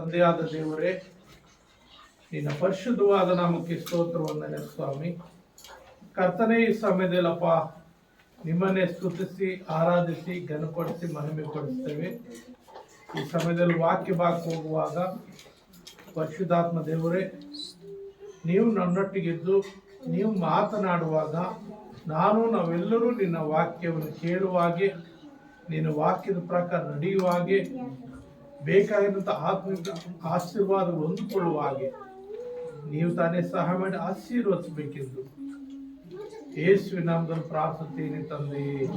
ತಂದೆಯಾದ ದೇವರೇ, ನಿನ್ನ ಪರಿಶುದ್ಧವಾದ ನಾಮಕ್ಕೆ ಸ್ತೋತ್ರ ವಂದನೆ ಸ್ವಾಮಿ. ಕರ್ತನೇ, ಈ ಸಮಯದಲ್ಲಪ್ಪ ನಿಮ್ಮನ್ನೇ ಸ್ತುತಿಸಿ ಆರಾಧಿಸಿ ಘನಪಡಿಸಿ ಮಹಿಮೆ ಪಡಿಸ್ತೇವೆ. ಈ ಸಮಯದಲ್ಲಿ ವಾಕ್ಯ ಭಾಗ ಹೋಗುವಾಗ ಪರಿಶುದ್ಧಾತ್ಮ ದೇವರೇ, ನೀವು ನನ್ನೊಟ್ಟಿಗಿದ್ದು ನೀವು ಮಾತನಾಡುವಾಗ ನಾವೆಲ್ಲರೂ ನಿನ್ನ ವಾಕ್ಯವನ್ನು ಕೇಳುವಾಗೆ, ನಿನ್ನ ವಾಕ್ಯದ ಪ್ರಕಾರ ನಡೆಯುವಾಗೆ, ಬೇಕಾಗಿರುವಂಥ ಆತ್ಮಿಕ ಆಶೀರ್ವಾದ ಹೊಂದಿಕೊಳ್ಳುವ ಹಾಗೆ ನೀವು ತಾನೇ ಸಹಾಯ ಮಾಡಿ ಆಶೀರ್ವದಿಸಬೇಕೆಂದು ಯೇಸುವಿನ ನಾಮದಲ್ಲಿ ಪ್ರಾರ್ಥಿಸುತ್ತೇನೆ ತಂದೆಯೇ.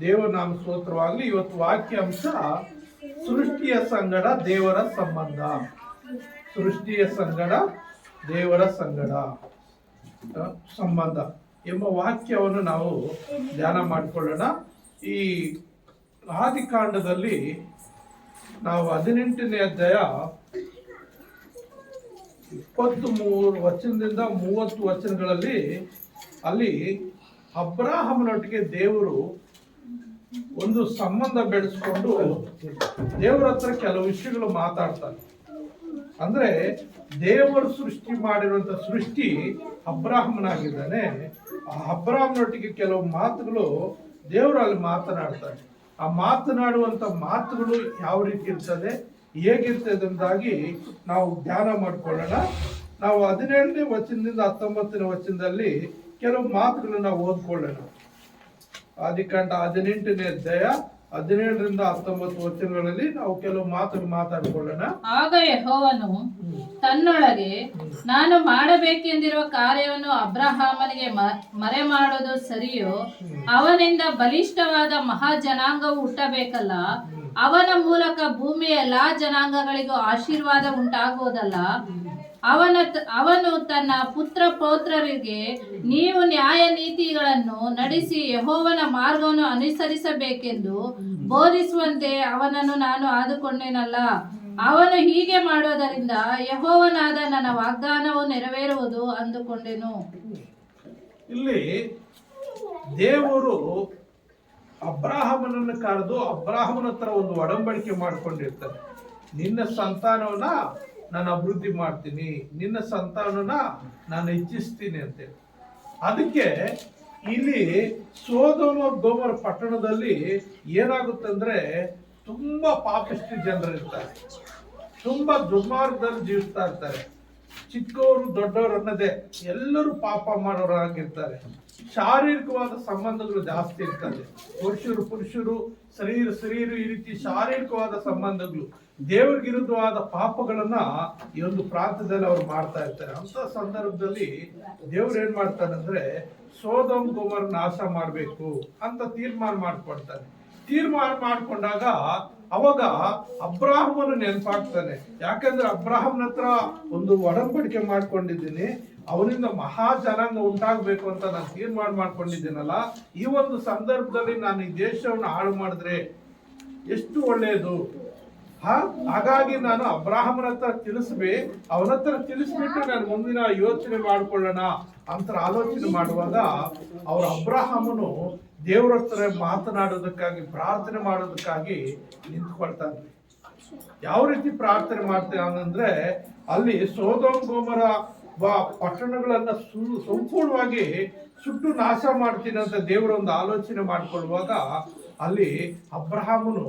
ದೇವರ ನಾಮ ಸ್ತೋತ್ರವಾಗಲಿ. ಇವತ್ತು ವಾಕ್ಯ ಅಂಶ ಸೃಷ್ಟಿಯ ಸಂಗಡ ದೇವರ ಸಂಬಂಧ. ಸೃಷ್ಟಿಯ ಸಂಗಡ ದೇವರ ಸಂಬಂಧ ಎಂಬ ವಾಕ್ಯವನ್ನು ನಾವು ಧ್ಯಾನ ಮಾಡಿಕೊಳ್ಳೋಣ. ಈ ಆದಿಕಾಂಡದಲ್ಲಿ ನಾವು 18ನೇ ಅಧ್ಯಾಯ 23 ವಚನದಿಂದ 30 ವಚನಗಳಲ್ಲಿ ಅಲ್ಲಿ ಅಬ್ರಾಹಮನೊಟ್ಟಿಗೆ ದೇವರು ಒಂದು ಸಂಬಂಧ ಬೆಳೆಸ್ಕೊಂಡು ದೇವರ ಹತ್ರ ಕೆಲವು ವಿಷಯಗಳು ಮಾತಾಡ್ತಾರೆ. ಅಂದ್ರೆ ದೇವರು ಸೃಷ್ಟಿ ಮಾಡಿರುವಂತ ಸೃಷ್ಟಿ ಅಬ್ರಾಹಮನಾಗಿದ್ದಾನೆ. ಆ ಅಬ್ರಾಹಮನೊಟ್ಟಿಗೆ ಕೆಲವು ಮಾತುಗಳು ದೇವರು ಅಲ್ಲಿ ಮಾತನಾಡ್ತಾರೆ. ಆ ಮಾತನಾಡುವಂತ ಮಾತುಗಳು ಯಾವ ರೀತಿ ಇರ್ತದೆ, ಹೇಗಿರ್ತದೆ ಎಂಬುದಾಗಿ ನಾವು ಧ್ಯಾನ ಮಾಡಿಕೊಳ್ಳೋಣ. ನಾವು 17ನೇ ವಚನದಿಂದ 19ನೇ ವಚನದಲ್ಲಿ ಕೆಲವು ಮಾತುಗಳನ್ನು ನಾವು ಓದ್ಕೊಳ್ಳೋಣ. ಆದಿಕಾಂಡ 18ನೇ ಅಧ್ಯಾಯ 17ರಿಂದ 19 ವಚನಗಳಲ್ಲಿ ನಾವು ಕೆಲವು ಮಾತುಗಳು ಮಾತಾಡಿಕೊಳ್ಳೋಣ. ಆಗ ಯೆಹೋವನು ತನ್ನೊಳಗೆ, ನಾನು ಮಾಡಬೇಕೆಂದಿರುವ ಕಾರ್ಯವನ್ನು ಅಬ್ರಹಾಮನಿಗೆ ಮರೆ ಮಾಡೋದು ಸರಿಯೋ? ಅವನಿಂದ ಬಲಿಷ್ಠವಾದ ಮಹಾಜನಾಂಗವು ಹುಟ್ಟಬೇಕಲ್ಲ. ಅವನ ಮೂಲಕ ಭೂಮಿಯ ಎಲ್ಲಾ ಜನಾಂಗಗಳಿಗೂ ಆಶೀರ್ವಾದ ಉಂಟಾಗುವುದಲ್ಲ. ಅವನು ತನ್ನ ಪುತ್ರ ಪೌತ್ರರಿಗೆ, ನೀವು ನ್ಯಾಯ ನೀತಿಗಳನ್ನು ನಡೆಸಿ ಯೆಹೋವನ ಮಾರ್ಗವನ್ನು ಅನುಸರಿಸಬೇಕೆಂದು ಬೋಧಿಸುವಂತೆ ಅವನನ್ನು ನಾನು ಆದುಕೊಂಡೇನಲ್ಲ. ಅವನು ಹೀಗೆ ಮಾಡೋದರಿಂದ ಯೆಹೋವನಾದ ನನ್ನ ವಾಗ್ದಾನವು ನೆರವೇರುವುದು ಅಂದುಕೊಂಡೆನು. ಇಲ್ಲಿ ದೇವರು ಅಬ್ರಾಹಮನನ್ನು ಕರೆದು ಅಬ್ರಾಹಮನ ಹತ್ರ ಒಂದು ಒಡಂಬಡಿಕೆ ಮಾಡಿಕೊಂಡಿರ್ತಾರೆ. ನಿನ್ನ ಸಂತಾನವನ್ನ ನಾನು ಅಭಿವೃದ್ಧಿ ಮಾಡ್ತೀನಿ, ನಿನ್ನ ಸಂತಾನವನ್ನ ನಾನು ಹೆಚ್ಚಿಸ್ತೀನಿ ಅಂತೇಳಿ. ಅದಕ್ಕೆ ಇಲ್ಲಿ ಸೊದೋಮ ಗೊಮೋರ ಪಟ್ಟಣದಲ್ಲಿ ಏನಾಗುತ್ತಂದ್ರೆ ತುಂಬಾ ಪಾಪಿಷ್ಟಿ ಜನರು ಇರ್ತಾರೆ, ತುಂಬಾ ದುರ್ಮಾರ್ಗದಲ್ಲಿ ಜೀವಿಸ್ತಾ ಇರ್ತಾರೆ. ಚಿಕ್ಕವರು ದೊಡ್ಡವರು ಅನ್ನದೇ ಎಲ್ಲರೂ ಪಾಪ ಮಾಡೋರಾಗಿರ್ತಾರೆ. ಶಾರೀರಿಕವಾದ ಸಂಬಂಧಗಳು ಜಾಸ್ತಿ ಇರ್ತದೆ. ಪುರುಷರು ಶರೀರ ಈ ರೀತಿ ಶಾರೀರಿಕವಾದ ಸಂಬಂಧಗಳು, ದೇವರಿಗೆ ವಿರುದ್ಧವಾದ ಪಾಪಗಳನ್ನ ಈ ಒಂದು ಪ್ರಾಂತದಲ್ಲಿ ಅವ್ರು ಮಾಡ್ತಾ ಇರ್ತಾರೆ. ಅಂತ ಸಂದರ್ಭದಲ್ಲಿ ದೇವ್ರು ಏನ್ ಮಾಡ್ತಾನೆ ಅಂದ್ರೆ ಸೊದೋಮ್ ಗೊಮೋರ ನಾಶ ಮಾಡ್ಬೇಕು ಅಂತ ತೀರ್ಮಾನ ಮಾಡ್ಕೊಂಡಾಗ ಅವಾಗ ಅಬ್ರಾಹಮನು ನೆನಪಾಗ್ತಾನೆ. ಯಾಕಂದ್ರೆ ಅಬ್ರಾಹಮನ ಹತ್ರ ಒಂದು ಒಡಂಬಡಿಕೆ ಮಾಡ್ಕೊಂಡಿದ್ದೀನಿ, ಅವನಿಂದ ಮಹಾ ಜನಾಂಗ ಉಂಟಾಗಬೇಕು ಅಂತ ನಾನು ತೀರ್ಮಾನ ಮಾಡ್ಕೊಂಡಿದ್ದೀನಲ್ಲ. ಈ ಒಂದು ಸಂದರ್ಭದಲ್ಲಿ ನಾನು ಈ ದೇಶವನ್ನು ಹಾಳು ಮಾಡಿದ್ರೆ ಎಷ್ಟು ಒಳ್ಳೆಯದು. ಹಾಗಾಗಿ ನಾನು ಅಬ್ರಾಹಮನ ಹತ್ರ ಅವನ ಹತ್ರ ತಿಳಿಸ್ಬಿಟ್ಟು ನಾನು ಮುಂದಿನ ಯೋಚನೆ ಮಾಡ್ಕೊಳ್ಳೋಣ ಅಂತ ಆಲೋಚನೆ ಮಾಡುವಾಗ ಅವ್ರ ಅಬ್ರಾಹಮನು ದೇವ್ರ ಹತ್ರ ಮಾತನಾಡೋದಕ್ಕಾಗಿ ಪ್ರಾರ್ಥನೆ ಮಾಡೋದಕ್ಕಾಗಿ ನಿಂತ್ಕೊಳ್ತಾನೆ. ಯಾವ ರೀತಿ ಪ್ರಾರ್ಥನೆ ಮಾಡ್ತಾನೆ ಅಂದ್ರೆ ಅಲ್ಲಿ ಸೊದೋಮ್ ಗೊಮೋರ ಪಟ್ಟಣಗಳನ್ನ ಸಂಪೂರ್ಣವಾಗಿ ಸುಟ್ಟು ನಾಶ ಮಾಡ್ತೀನಿ ಅಂತ ದೇವರ ಒಂದು ಆಲೋಚನೆ ಮಾಡ್ಕೊಳ್ಳುವಾಗ ಅಲ್ಲಿ ಅಬ್ರಹಾಮನು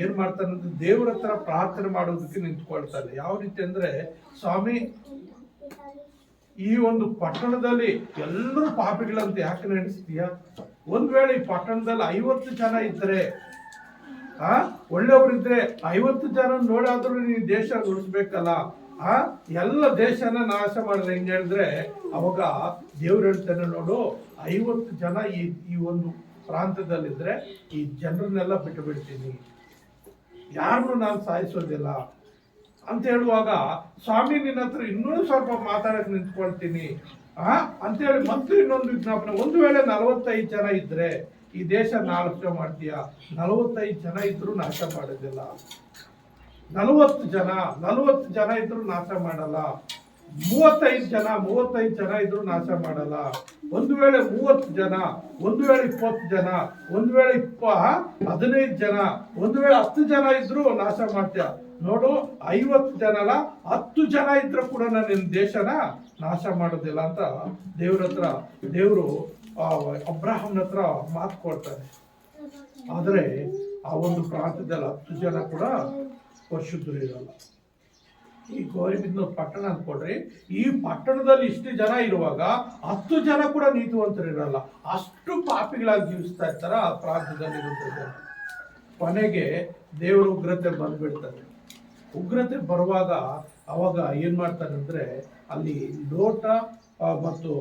ಏನ್ ಮಾಡ್ತಾನೆ ಅಂದ್ರೆ ದೇವರ ಹತ್ರ ಪ್ರಾರ್ಥನೆ ಮಾಡೋದಕ್ಕೆ ನಿಂತ್ಕೊಳ್ತಾನೆ. ಯಾವ ರೀತಿ ಅಂದ್ರೆ, ಸ್ವಾಮಿ, ಈ ಒಂದು ಪಟ್ಟಣದಲ್ಲಿ ಎಲ್ಲರೂ ಪಾಪಿಗಳಂತ ಯಾಕೆ ನಡೆಸ್ತೀಯ? ಒಂದ್ ವೇಳೆ ಈ ಪಟ್ಟಣದಲ್ಲಿ 50 ಜನ ಇದ್ರೆ, ಒಳ್ಳೆಯವರಿದ್ರೆ 50 ಜನ ನೋಡಾದ್ರೂ ನೀನು ದೇಶ ಉಳಿಸ್ಬೇಕಲ್ಲ. ಎಲ್ಲ ದೇಶನ ನಾಶ ಮಾಡಿದ್ರೆ ಹೆಂಗ್ ಹೇಳಿದ್ರೆ ಅವಾಗ ದೇವ್ರು ಹೇಳ್ತಾನೆ, ನೋಡು, 50 ಜನ ಈ ಒಂದು ಪ್ರಾಂತದಲ್ಲಿದ್ರೆ ಈ ಜನರನ್ನೆಲ್ಲ ಬಿಟ್ಟು ಬಿಡ್ತೀನಿ, ಯಾರನ್ನು ನಾನು ಸಾಯಿಸೋದಿಲ್ಲ ಅಂತ ಹೇಳುವಾಗ, ಸ್ವಾಮಿ ನಿನ್ನ ಹತ್ರ ಇನ್ನೂ ಸ್ವಲ್ಪ ಮಾತಾಡಕ್ ನಿಂತ್ಕೊಳ್ತೀನಿ ಅಂತೇಳಿ ಮತ್ತೆ ಇನ್ನೊಂದು ವಿಜ್ಞಾಪನೆ. ಒಂದು ವೇಳೆ 45 ಜನ ಇದ್ರೆ ಈ ದೇಶ ನಾಶ ಮಾಡ್ತೀಯ, 45 ಜನ ಇದ್ರು ನಾಶ ಮಾಡೋದಿಲ್ಲ. 40 ಜನ ಇದ್ರು ನಾಶ ಮಾಡಲ್ಲ. 35 ಜನ ಇದ್ರು ನಾಶ ಮಾಡಲ್ಲ. ಒಂದು ವೇಳೆ 30 ಜನ, ಒಂದು ವೇಳೆ 20 ಜನ, ಒಂದು ವೇಳೆ 15 ಜನ, ಒಂದು ವೇಳೆ 10 ಜನ ಇದ್ರು ನಾಶ ಮಾಡ್ತೀಯ. ನೋಡು, 50 ಜನ ಅಲ್ಲ, 10 ಜನ ಇದ್ರು ಕೂಡ ನಾನು ನಿನ್ನ ದೇಶನ ನಾಶ ಮಾಡೋದಿಲ್ಲ ಅಂತ ದೇವರು ಅಬ್ರಹಾಮನ ಹತ್ರ ಮಾತು ಕೊಡ್ತಾನೆ. ಆದರೆ ಆ ಒಂದು ಪ್ರಾಂತ್ಯದಲ್ಲಿ 10 ಜನ ಕೂಡ ಪರಿಶುದ್ಧರು ಇರಲ್ಲ. ಈ ಗೌರಿಬಿದನೂರು ಪಟ್ಟಣ ಅಂದ್ಕೊಡ್ರಿ, ಈ ಪಟ್ಟಣದಲ್ಲಿ ಇಷ್ಟು ಜನ ಇರುವಾಗ 10 ಜನ ಕೂಡ ನೀತಿವಂತರಿರಲ್ಲ. ಅಷ್ಟು ಪಾಪಿಗಳಾಗಿ ಜೀವಿಸ್ತಾ ಇರ್ತಾರ ಆ ಪ್ರಾಂತ್ಯದಲ್ಲಿ ಇರುತ್ತದೆ. ಕೊನೆಗೆ ದೇವರ ಉಗ್ರತೆ ಬಂದ್ಬಿಡ್ತಾರೆ. ಉಗ್ರತೆ ಬರುವಾಗ ಅವಾಗ ಏನ್ ಮಾಡ್ತಾನೆ ಅಂದ್ರೆ, ಅಲ್ಲಿ ಲೋಟ ಮತ್ತು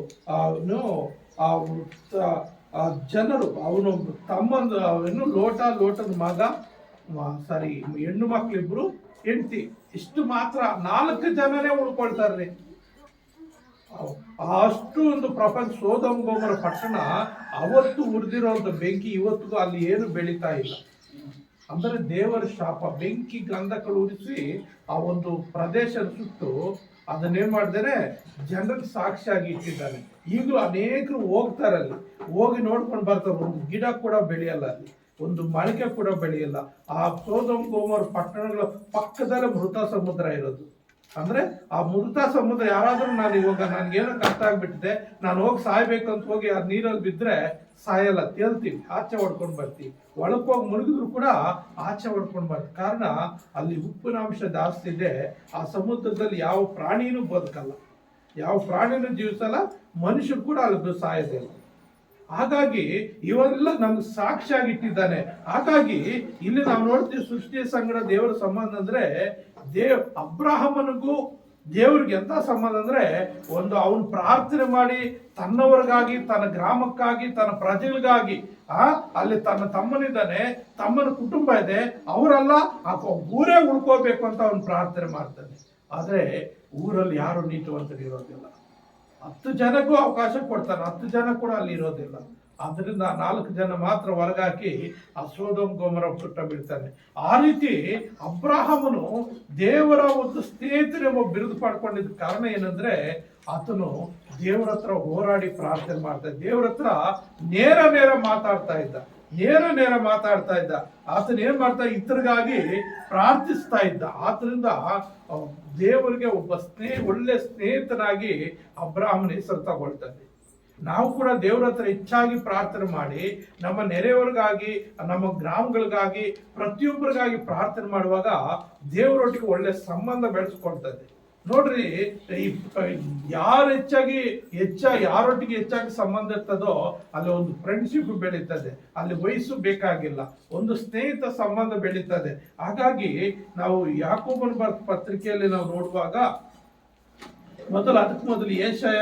ಜನರು ಅವನು ತಮ್ಮಂದು ಲೋಟದ ಮಗ ಹೆಣ್ಣು ಮಕ್ಳಿಬ್ರು ಹೆಂಡತಿ, ಇಷ್ಟು ಮಾತ್ರ 4 ಜನನೇ ಉಳ್ಕೊಳ್ತಾರ್ರಿ. ಅಷ್ಟು ಒಂದು ಪ್ರಪಂಚ ಸೋದೋಮ್ ಗೊಮೋರ ಪಟ್ಟಣ ಅವತ್ತು ಉರಿದಿರೋಂಥ ಬೆಂಕಿ ಇವತ್ತಿಗೂ ಅಲ್ಲಿ ಏನು ಬೆಳೀತಾ ಇಲ್ಲ. ಅಂದರೆ ದೇವರ ಶಾಪ, ಬೆಂಕಿ ಗಂಧಕಗಳು ಉರಿಸಿ ಆ ಒಂದು ಪ್ರದೇಶ ಸುಟ್ಟು ಅದನ್ನೇನ್ ಮಾಡಿದಾರೆ, ಜನರಿಗೆ ಸಾಕ್ಷಿಯಾಗಿ ಇಟ್ಟಿದ್ದಾನೆ. ಈಗಲೂ ಅನೇಕರು ಹೋಗ್ತಾರಲ್ಲಿ, ಹೋಗಿ ನೋಡ್ಕೊಂಡು ಬರ್ತಾರೆ. ಒಂದು ಗಿಡ ಕೂಡ ಬೆಳೆಯಲ್ಲ ಅಲ್ಲಿ, ಒಂದು ಮೊಳಕೆ ಕೂಡ ಬೆಳೆಯಲ್ಲ. ಆ ಸೋದೋಮ್ ಗೊಮೋರ ಪಟ್ಟಣಗಳ ಪಕ್ಕದಲ್ಲೇ ಮೃತ ಸಮುದ್ರ ಇರೋದು. ಅಂದ್ರೆ ಆ ಮೃತ ಸಮುದ್ರ ಯಾರಾದ್ರೂ ನನ್ಗೇನೋ ಕಷ್ಟ ಆಗ್ಬಿಟ್ಟಿದೆ, ನಾನು ಹೋಗಿ ಸಾಯ್ಬೇಕು ಅಂತ ಹೋಗಿ ಆ ನೀರಲ್ಲಿ ಬಿದ್ರೆ ಸಾಯಲ್ಲ, ತೇಲ್ತೀವಿ, ಆಚೆ ಹೊಡ್ಕೊಂಡು ಬರ್ತೀವಿ. ಒಳಕ್ಕೆ ಹೋಗಿ ಮುಳುಗಿದ್ರು ಕೂಡ ಆಚೆ ಹೊಡ್ಕೊಂಡು ಬರ್ತೀವಿ. ಕಾರಣ ಅಲ್ಲಿ ಉಪ್ಪಿನಾಂಶ ಜಾಸ್ತಿ ಇದೆ. ಆ ಸಮುದ್ರದಲ್ಲಿ ಯಾವ ಪ್ರಾಣಿನೂ ಬದುಕಲ್ಲ, ಯಾವ ಪ್ರಾಣಿನೂ ಜೀವಿಸಲ್ಲ, ಮನುಷ್ಯರು ಕೂಡ ಅಲ್ಲಿ ಸಾಯೋದಿಲ್ಲ. ಹಾಗಾಗಿ ಇವೆಲ್ಲ ನಮ್ಗೆ ಸಾಕ್ಷಿಯಾಗಿಟ್ಟಿದ್ದಾನೆ. ಹಾಗಾಗಿ ಇಲ್ಲಿ ನಾವು ನೋಡ್ತೀವಿ, ಸೃಷ್ಟಿಯ ಸಂಗಡ ದೇವರ ಸಂಬಂಧ ಅಂದ್ರೆ ಅಬ್ರಹಾಮನಿಗೂ ದೇವ್ರಿಗೆ ಎಂತ ಸಂಬಂಧ ಅಂದ್ರೆ, ಒಂದು ಅವನು ಪ್ರಾರ್ಥನೆ ಮಾಡಿ ತನ್ನವರಿಗಾಗಿ, ತನ್ನ ಗ್ರಾಮಕ್ಕಾಗಿ, ತನ್ನ ಪ್ರಜೆಗಳಿಗಾಗಿ, ಅಲ್ಲಿ ತನ್ನ ತಮ್ಮನಿದ್ದಾನೆ, ತಮ್ಮನ ಕುಟುಂಬ ಇದೆ, ಅವರೆಲ್ಲ ಊರೇ ಉಳ್ಕೋಬೇಕು ಅಂತ ಅವನು ಪ್ರಾರ್ಥನೆ ಮಾಡ್ತಾನೆ. ಆದ್ರೆ ಊರಲ್ಲಿ ಯಾರು ನೀತಿವಂತರು ಇರೋದಿಲ್ಲ. 10 ಜನಕ್ಕೂ ಅವಕಾಶ ಕೊಡ್ತಾನೆ, 10 ಜನ ಕೂಡ ಅಲ್ಲಿ ಇರೋದಿಲ್ಲ. ಅದರಿಂದ 4 ಜನ ಮಾತ್ರ ಹೊರಗಾಕಿ ಆ ಸೊದೋಮ್ ಗೊಮೋರ ಸುಟ್ಟ ಬಿಡ್ತಾನೆ. ಆ ರೀತಿ ಅಬ್ರಹಾಮನು ದೇವರ ಒಂದು ಸ್ನೇಹಿತರೆಂಬ ಬಿರುದು ಪಡ್ಕೊಂಡಿದ್ದ ಕಾರಣ ಏನಂದ್ರೆ, ಆತನು ದೇವರ ಹತ್ರ ಹೋರಾಡಿ ಪ್ರಾರ್ಥನೆ ಮಾಡ್ತಾ ಇದ್ದ, ದೇವರ ಹತ್ರ ನೇರ ಮಾತಾಡ್ತಾ ಇದ್ದ. ಆತನ ಏನ್ ಮಾಡ್ತಾ, ಇತರಿಗಾಗಿ ಪ್ರಾರ್ಥಿಸ್ತಾ ಇದ್ದ. ಆತರಿಂದ ದೇವರಿಗೆ ಒಬ್ಬ ಒಳ್ಳೆ ಸ್ನೇಹಿತನಾಗಿ ಅಬ್ರಹಾಮನ ಹೆಸರು ತಗೊಳ್ತಾನೆ. ನಾವು ಕೂಡ ದೇವರ ಹತ್ರ ಹೆಚ್ಚಾಗಿ ಪ್ರಾರ್ಥನೆ ಮಾಡಿ, ನಮ್ಮ ನೆರೆಯವರಿಗಾಗಿ, ನಮ್ಮ ಗ್ರಾಮಗಳಿಗಾಗಿ, ಪ್ರತಿಯೊಬ್ಬರಿಗಾಗಿ ಪ್ರಾರ್ಥನೆ ಮಾಡುವಾಗ ದೇವರೊಟ್ಟಿಗೆ ಒಳ್ಳೆ ಸಂಬಂಧ ಬೆಳೆಸ್ಕೊಳ್ತದೆ. ನೋಡ್ರಿ, ಯಾರೊಟ್ಟಿಗೆ ಹೆಚ್ಚಾಗಿ ಸಂಬಂಧ ಇರ್ತದೋ ಅಲ್ಲಿ ಒಂದು ಫ್ರೆಂಡ್ಶಿಪ್ ಬೆಳೀತದೆ, ಅಲ್ಲಿ ವಯಸ್ಸು ಬೇಕಾಗಿಲ್ಲ, ಒಂದು ಸ್ನೇಹಿತ ಸಂಬಂಧ ಬೆಳೀತದೆ. ಹಾಗಾಗಿ ನಾವು ಯಾಕೋಬನ ಬರೆದ ಪತ್ರಿಕೆಯಲ್ಲಿ ನಾವು ನೋಡುವಾಗ ಅದಕ್ಕೆ ಮೊದಲು ಏಷಯ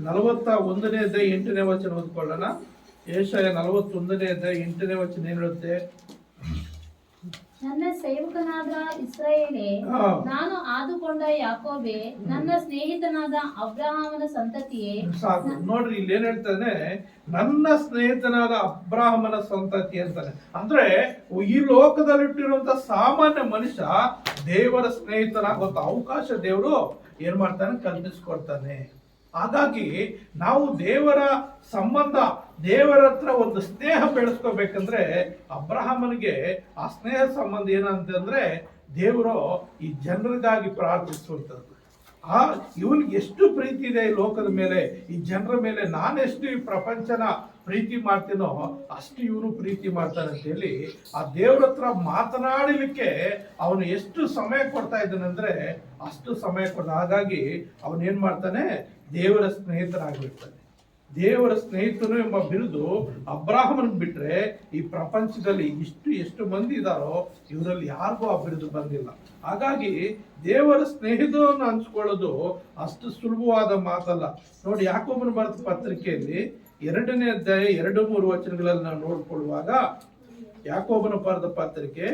41ನೇ ಅಧ್ಯಾಯ 8ನೇ ವಚನ ಓದ್ಕೊಳ್ಳೋಣ. ಏಷಯ 41ನೇ ಅಧ್ಯಾಯ 8ನೇ ವಚನ ಏನ್ ಹೇಳುತ್ತೆ? ನನ್ನ ಸೇವಕನಾದ ಇಸ್ರಾಯೇಲೇ, ನಾನು ಆದುಕೊಂಡ ಯಾಕೋಬೆ, ನನ್ನ ಸ್ನೇಹಿತನಾದ ಅಬ್ರಹಾಮನ ಸಂತತಿಯೇ. ಸಾಕು ನೋಡ್ರಿ, ಇಲ್ಲಿ ಏನ್ ಹೇಳ್ತಾನೆ, ನನ್ನ ಸ್ನೇಹಿತನಾದ ಅಬ್ರಹಾಮನ ಸಂತತಿ ಅಂತಾನೆ. ಅಂದ್ರೆ ಈ ಲೋಕದಲ್ಲಿಟ್ಟಿರುವಂತ ಸಾಮಾನ್ಯ ಮನುಷ್ಯ ದೇವರ ಸ್ನೇಹಿತನಾಗುವಂತ ಅವಕಾಶ ದೇವರು ಏನ್ ಮಾಡ್ತಾನೆ, ಕಲ್ಪಿಸ್ಕೊಡ್ತಾನೆ. ಹಾಗಾಗಿ ನಾವು ದೇವರ ಸಂಬಂಧ, ದೇವರ ಹತ್ರ ಒಂದು ಸ್ನೇಹ ಬೆಳೆಸ್ಕೋಬೇಕಂದ್ರೆ ಅಬ್ರಹಾಮನಿಗೆ ಆ ಸ್ನೇಹ ಸಂಬಂಧ ಏನಂತಂದ್ರೆ, ದೇವರು ಈ ಜನರಿಗಾಗಿ ಪ್ರಾರ್ಥಿಸುವಂಥದ್ದು. ಇವನಿಗೆ ಎಷ್ಟು ಪ್ರೀತಿ ಇದೆ ಈ ಲೋಕದ ಮೇಲೆ, ಈ ಜನರ ಮೇಲೆ. ನಾನೆಷ್ಟು ಈ ಪ್ರಪಂಚನ ಪ್ರೀತಿ ಮಾಡ್ತೀನೋ ಅಷ್ಟು ಇವನು ಪ್ರೀತಿ ಮಾಡ್ತಾನೆ ಅಂತ ಹೇಳಿ ಆ ದೇವ್ರ ಹತ್ರ ಮಾತನಾಡಲಿಕ್ಕೆ ಅವನು ಎಷ್ಟು ಸಮಯ ಕೊಡ್ತಾ ಇದ್ದಾನಂದ್ರೆ ಅಷ್ಟು ಸಮಯ ಕೊಡ್ತ. ಹಾಗಾಗಿ ಅವನೇನ್ ಮಾಡ್ತಾನೆ, ದೇವರ ಸ್ನೇಹಿತನಾಗಿರ್ತಾನೆ. ದೇವರ ಸ್ನೇಹಿತನು ಎಂಬ ಬಿರುದು ಅಬ್ರಹಾಮನ್ ಬಿಟ್ರೆ ಈ ಪ್ರಪಂಚದಲ್ಲಿ ಎಷ್ಟು ಮಂದಿ ಇದಾರೋ ಇವರಲ್ಲಿ ಯಾರಿಗೂ ಆ ಬಿರುದು ಬಂದಿಲ್ಲ. ಹಾಗಾಗಿ ದೇವರ ಸ್ನೇಹಿತವನ್ನು ಹಂಚ್ಕೊಳ್ಳೋದು ಅಷ್ಟು ಸುಲಭವಾದ ಮಾತಲ್ಲ. ನೋಡಿ, ಯಾಕೋಬನ ಬರೆದ ಪತ್ರಿಕೆಯಲ್ಲಿ 2ನೇ ಅಧ್ಯಾಯ 2-3 ವಚನಗಳಲ್ಲಿ ನಾವು ನೋಡ್ಕೊಳ್ಳುವಾಗ, ಯಾಕೋಬನ ಬರೆದ ಪತ್ರಿಕೆ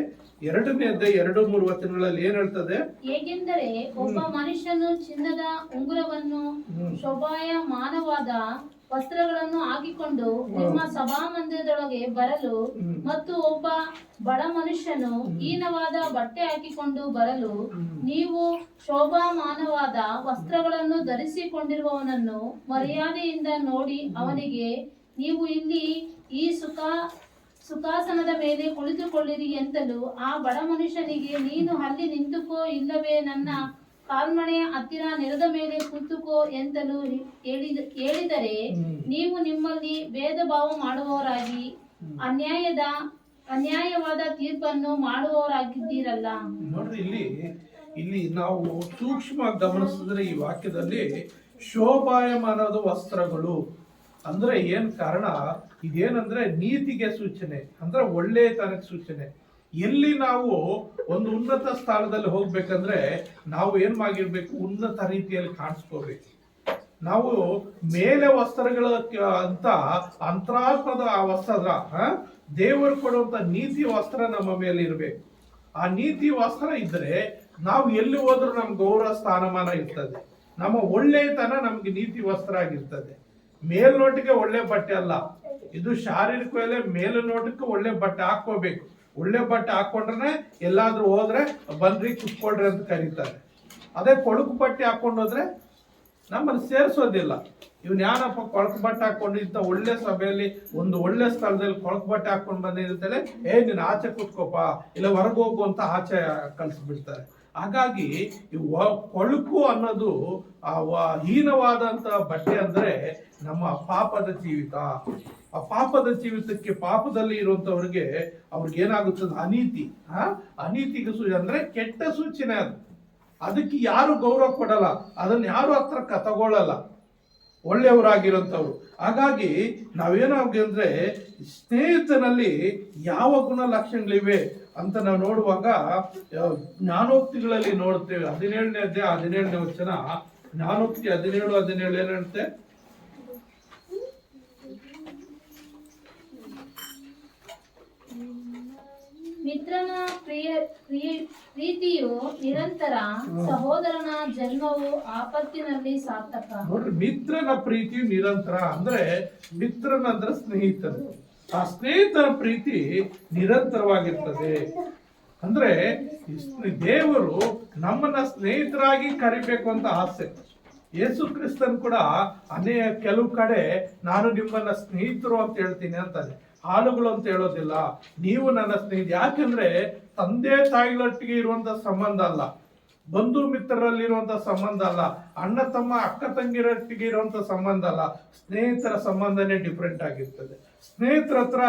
2ನೇ ಅಧ್ಯಾಯ 2-3 ವಚನಗಳಲ್ಲಿ ಏನ್ ಹೇಳ್ತದೆ? ಹೇಗೆಂದರೆ ಒಬ್ಬ ಮನುಷ್ಯನು ಚಿನ್ನದ ಉಂಗುರವನ್ನು ಶೋಭಾಯಮಾನವಾದ ವಸ್ತ್ರಗಳನ್ನು ಹಾಕಿಕೊಂಡು ನಿಮ್ಮ ಸಭಾಮಂದಿರದೊಳಗೆ ಬರಲು ಮತ್ತು ಒಬ್ಬ ಬಡ ಮನುಷ್ಯನು ಹೀನವಾದ ಬಟ್ಟೆ ಹಾಕಿಕೊಂಡು ಬರಲು ನೀವು ಶೋಭಾಮಾನವಾದ ವಸ್ತ್ರಗಳನ್ನು ಧರಿಸಿಕೊಂಡಿರುವವನನ್ನು ಮರ್ಯಾದೆಯಿಂದ ನೋಡಿ ಅವನಿಗೆ ನೀವು ಇಲ್ಲಿ ಈ ಸುಖಾಸನದ ಮೇಲೆ ಕುಳಿತುಕೊಳ್ಳಿರಿ ಎಂತಲೂ ಆ ಬಡ ಮನುಷ್ಯನಿಗೆ ನೀನು ಅಲ್ಲಿ ನಿಂತುಕೋ, ಇಲ್ಲವೇ ನನ್ನ ಕಾಲ್ಮಣೆಯ ಹತ್ತಿರ ನೆಲದ ಮೇಲೆ ಕುಳಿತುಕೋ ಎಂತಲೂ ಹೇಳಿದರೆ ನೀವು ನಿಮ್ಮಲ್ಲಿ ಭೇದ ಭಾವ ಮಾಡುವವರಾಗಿ ಅನ್ಯಾಯವಾದ ತೀರ್ಪನ್ನು ಮಾಡುವವರಾಗಿದ್ದೀರಲ್ಲ. ನೋಡ್ರಿ, ಇಲ್ಲಿ ನಾವು ಸೂಕ್ಷ್ಮವಾಗಿ ಗಮನಿಸಿದ್ರೆ ಈ ವಾಕ್ಯದಲ್ಲಿ ಶೋಭಾಯಮಾನದ ವಸ್ತ್ರಗಳು ಅಂದ್ರೆ ಏನ್ ಕಾರಣ? ಇದೇನಂದ್ರೆ ನೀತಿಗೆ ಸೂಚನೆ, ಅಂದ್ರೆ ಒಳ್ಳೆಯತನಕ್ಕೆ ಸೂಚನೆ. ಎಲ್ಲಿ ನಾವು ಒಂದು ಉನ್ನತ ಸ್ಥಾನದಲ್ಲಿ ಹೋಗ್ಬೇಕಂದ್ರೆ ನಾವು ಏನ್ ಆಗಿರ್ಬೇಕು? ಉನ್ನತ ರೀತಿಯಲ್ಲಿ ಕಾಣಿಸ್ಕೋಬೇಕು. ನಾವು ಮೇಲೆ ವಸ್ತ್ರಗಳ ಅಂತ ಅಂತರಾತ್ಮದ ವಸ್ತ್ರ, ದೇವರು ಕೊಡುವಂತ ನೀತಿ ವಸ್ತ್ರ ನಮ್ಮ ಮೇಲೆ ಇರಬೇಕು. ಆ ನೀತಿ ವಸ್ತ್ರ ಇದ್ರೆ ನಾವು ಎಲ್ಲಿ ಹೋದ್ರೂ ನಮ್ಗೆ ಗೌರವ ಸ್ಥಾನಮಾನ ಇರ್ತದೆ. ನಮ್ಮ ಒಳ್ಳೆಯತನ ನಮ್ಗೆ ನೀತಿ ವಸ್ತ್ರ ಆಗಿರ್ತದೆ. ಮೇಲ್ನೋಟಿಗೆ ಒಳ್ಳೆ ಬಟ್ಟೆ ಅಲ್ಲ ಇದು, ಶಾರೀರಿಕವಲ್ಲೇ ಮೇಲ್ನೋಟಕ್ಕೆ ಒಳ್ಳೆ ಬಟ್ಟೆ ಹಾಕೋಬೇಕು. ಒಳ್ಳೆ ಬಟ್ಟೆ ಹಾಕೊಂಡ್ರೆ ಎಲ್ಲಾದ್ರೂ ಹೋದ್ರೆ ಬನ್ರಿ ಕುತ್ಕೊಳ್ರಿ ಅಂತ ಕರೀತಾರೆ. ಅದೇ ಕೊಳಕು ಬಟ್ಟೆ ಹಾಕೊಂಡೋದ್ರೆ ನಮ್ಮನ್ನು ಸೇರಿಸೋದಿಲ್ಲ. ಇವ್ನು ಯಾನಪ್ಪ ಕೊಳಕು ಬಟ್ಟೆ ಹಾಕೊಂಡು ಇಂಥ ಒಳ್ಳೆ ಸಭೆಯಲ್ಲಿ ಒಂದು ಒಳ್ಳೆ ಸ್ಥಳದಲ್ಲಿ ಕೊಳಕು ಬಟ್ಟೆ ಹಾಕೊಂಡು ಬಂದಿರ್ತಾರೆ, ನೀನು ಆಚೆ ಕೂತ್ಕೋಪ, ಇಲ್ಲ ಹೊರಗೆ ಹೋಗು ಅಂತ ಆಚೆ ಕಳಿಸ್ಬಿಡ್ತಾರೆ. ಹಾಗಾಗಿ ಕೊಳಕು ಅನ್ನೋದು ಹೀನವಾದಂತ ಬಟ್ಟೆ ಅಂದ್ರೆ ನಮ್ಮ ಪಾಪದ ಜೀವಿತ. ಆ ಪಾಪದ ಜೀವಿತಕ್ಕೆ, ಪಾಪದಲ್ಲಿ ಇರುವಂತವ್ರಿಗೆ ಅವ್ರಿಗೆ ಏನಾಗುತ್ತದೆ? ಅನೀತಿ. ಅನೀತಿಗೆ ಅಂದ್ರೆ ಕೆಟ್ಟ ಸೂಚನೆ ಅದು. ಅದಕ್ಕೆ ಯಾರು ಗೌರವ ಕೊಡಲ್ಲ, ಅದನ್ನ ಯಾರು ಹತ್ರ ತಗೊಳ್ಳಲ್ಲ ಒಳ್ಳೆಯವರಾಗಿರೋಂಥವ್ರು. ಹಾಗಾಗಿ ನಾವೇನಾಗಿ ಅಂದ್ರೆ ಸ್ನೇಹಿತನಲ್ಲಿ ಯಾವ ಗುಣ ಲಕ್ಷಣಗಳಿವೆ ಅಂತ ನಾವು ನೋಡುವಾಗ ಜ್ಞಾನೋಕ್ತಿಗಳಲ್ಲಿ ನೋಡ್ತೇವೆ. 17ನೇ ಅಧ್ಯಾಯ 17ನೇ ವಚನ, ಜ್ಞಾನೋಕ್ತಿ 17 ಏನಂತೆ? ಮಿತ್ರನ ಪ್ರೀತಿಯು ನಿರಂತರ, ಸಹೋದರನ ಜನ್ಮವು ಆಪತ್ತಿನಲ್ಲಿ ಸಾರ್ಥಕ. ನೋಡ್ರಿ, ಮಿತ್ರನ ಪ್ರೀತಿಯು ನಿರಂತರ ಅಂದ್ರೆ ಮಿತ್ರನಂದ್ರೆ ಸ್ನೇಹಿತರು. ಆ ಸ್ನೇಹಿತರ ಪ್ರೀತಿ ನಿರಂತರವಾಗಿರ್ತದೆ. ಅಂದ್ರೆ ದೇವರು ನಮ್ಮನ್ನ ಸ್ನೇಹಿತರಾಗಿ ಕರಿಬೇಕು ಅಂತ ಆಸೆ. ಯೇಸು ಕ್ರಿಸ್ತನ್ ಕೂಡ ಕೆಲವು ಕಡೆ ನಾನು ನಿಮ್ಮನ್ನ ಸ್ನೇಹಿತರು ಅಂತ ಹೇಳ್ತೀನಿ ಅಂತಾನೆ, ಹಾಳುಗಳು ಅಂತ ಹೇಳೋದಿಲ್ಲ. ನೀವು ನನ್ನ ಸ್ನೇಹಿತ. ಯಾಕೆಂದ್ರೆ ತಂದೆ ತಾಯಿಗಳೊಟ್ಟಿಗೆ ಇರುವಂತ ಸಂಬಂಧ ಅಲ್ಲ, ಬಂಧು ಮಿತ್ರರಲ್ಲಿರುವಂತ ಸಂಬಂಧ ಅಲ್ಲ, ಅಣ್ಣ ತಮ್ಮ ಅಕ್ಕ ತಂಗಿರೊಟ್ಟಿಗೆ ಇರುವಂತ ಸಂಬಂಧ ಅಲ್ಲ. ಸ್ನೇಹಿತರ ಸಂಬಂಧನೇ ಡಿಫ್ರೆಂಟ್ ಆಗಿರ್ತದೆ. ಸ್ನೇಹಿತರ ಹತ್ರ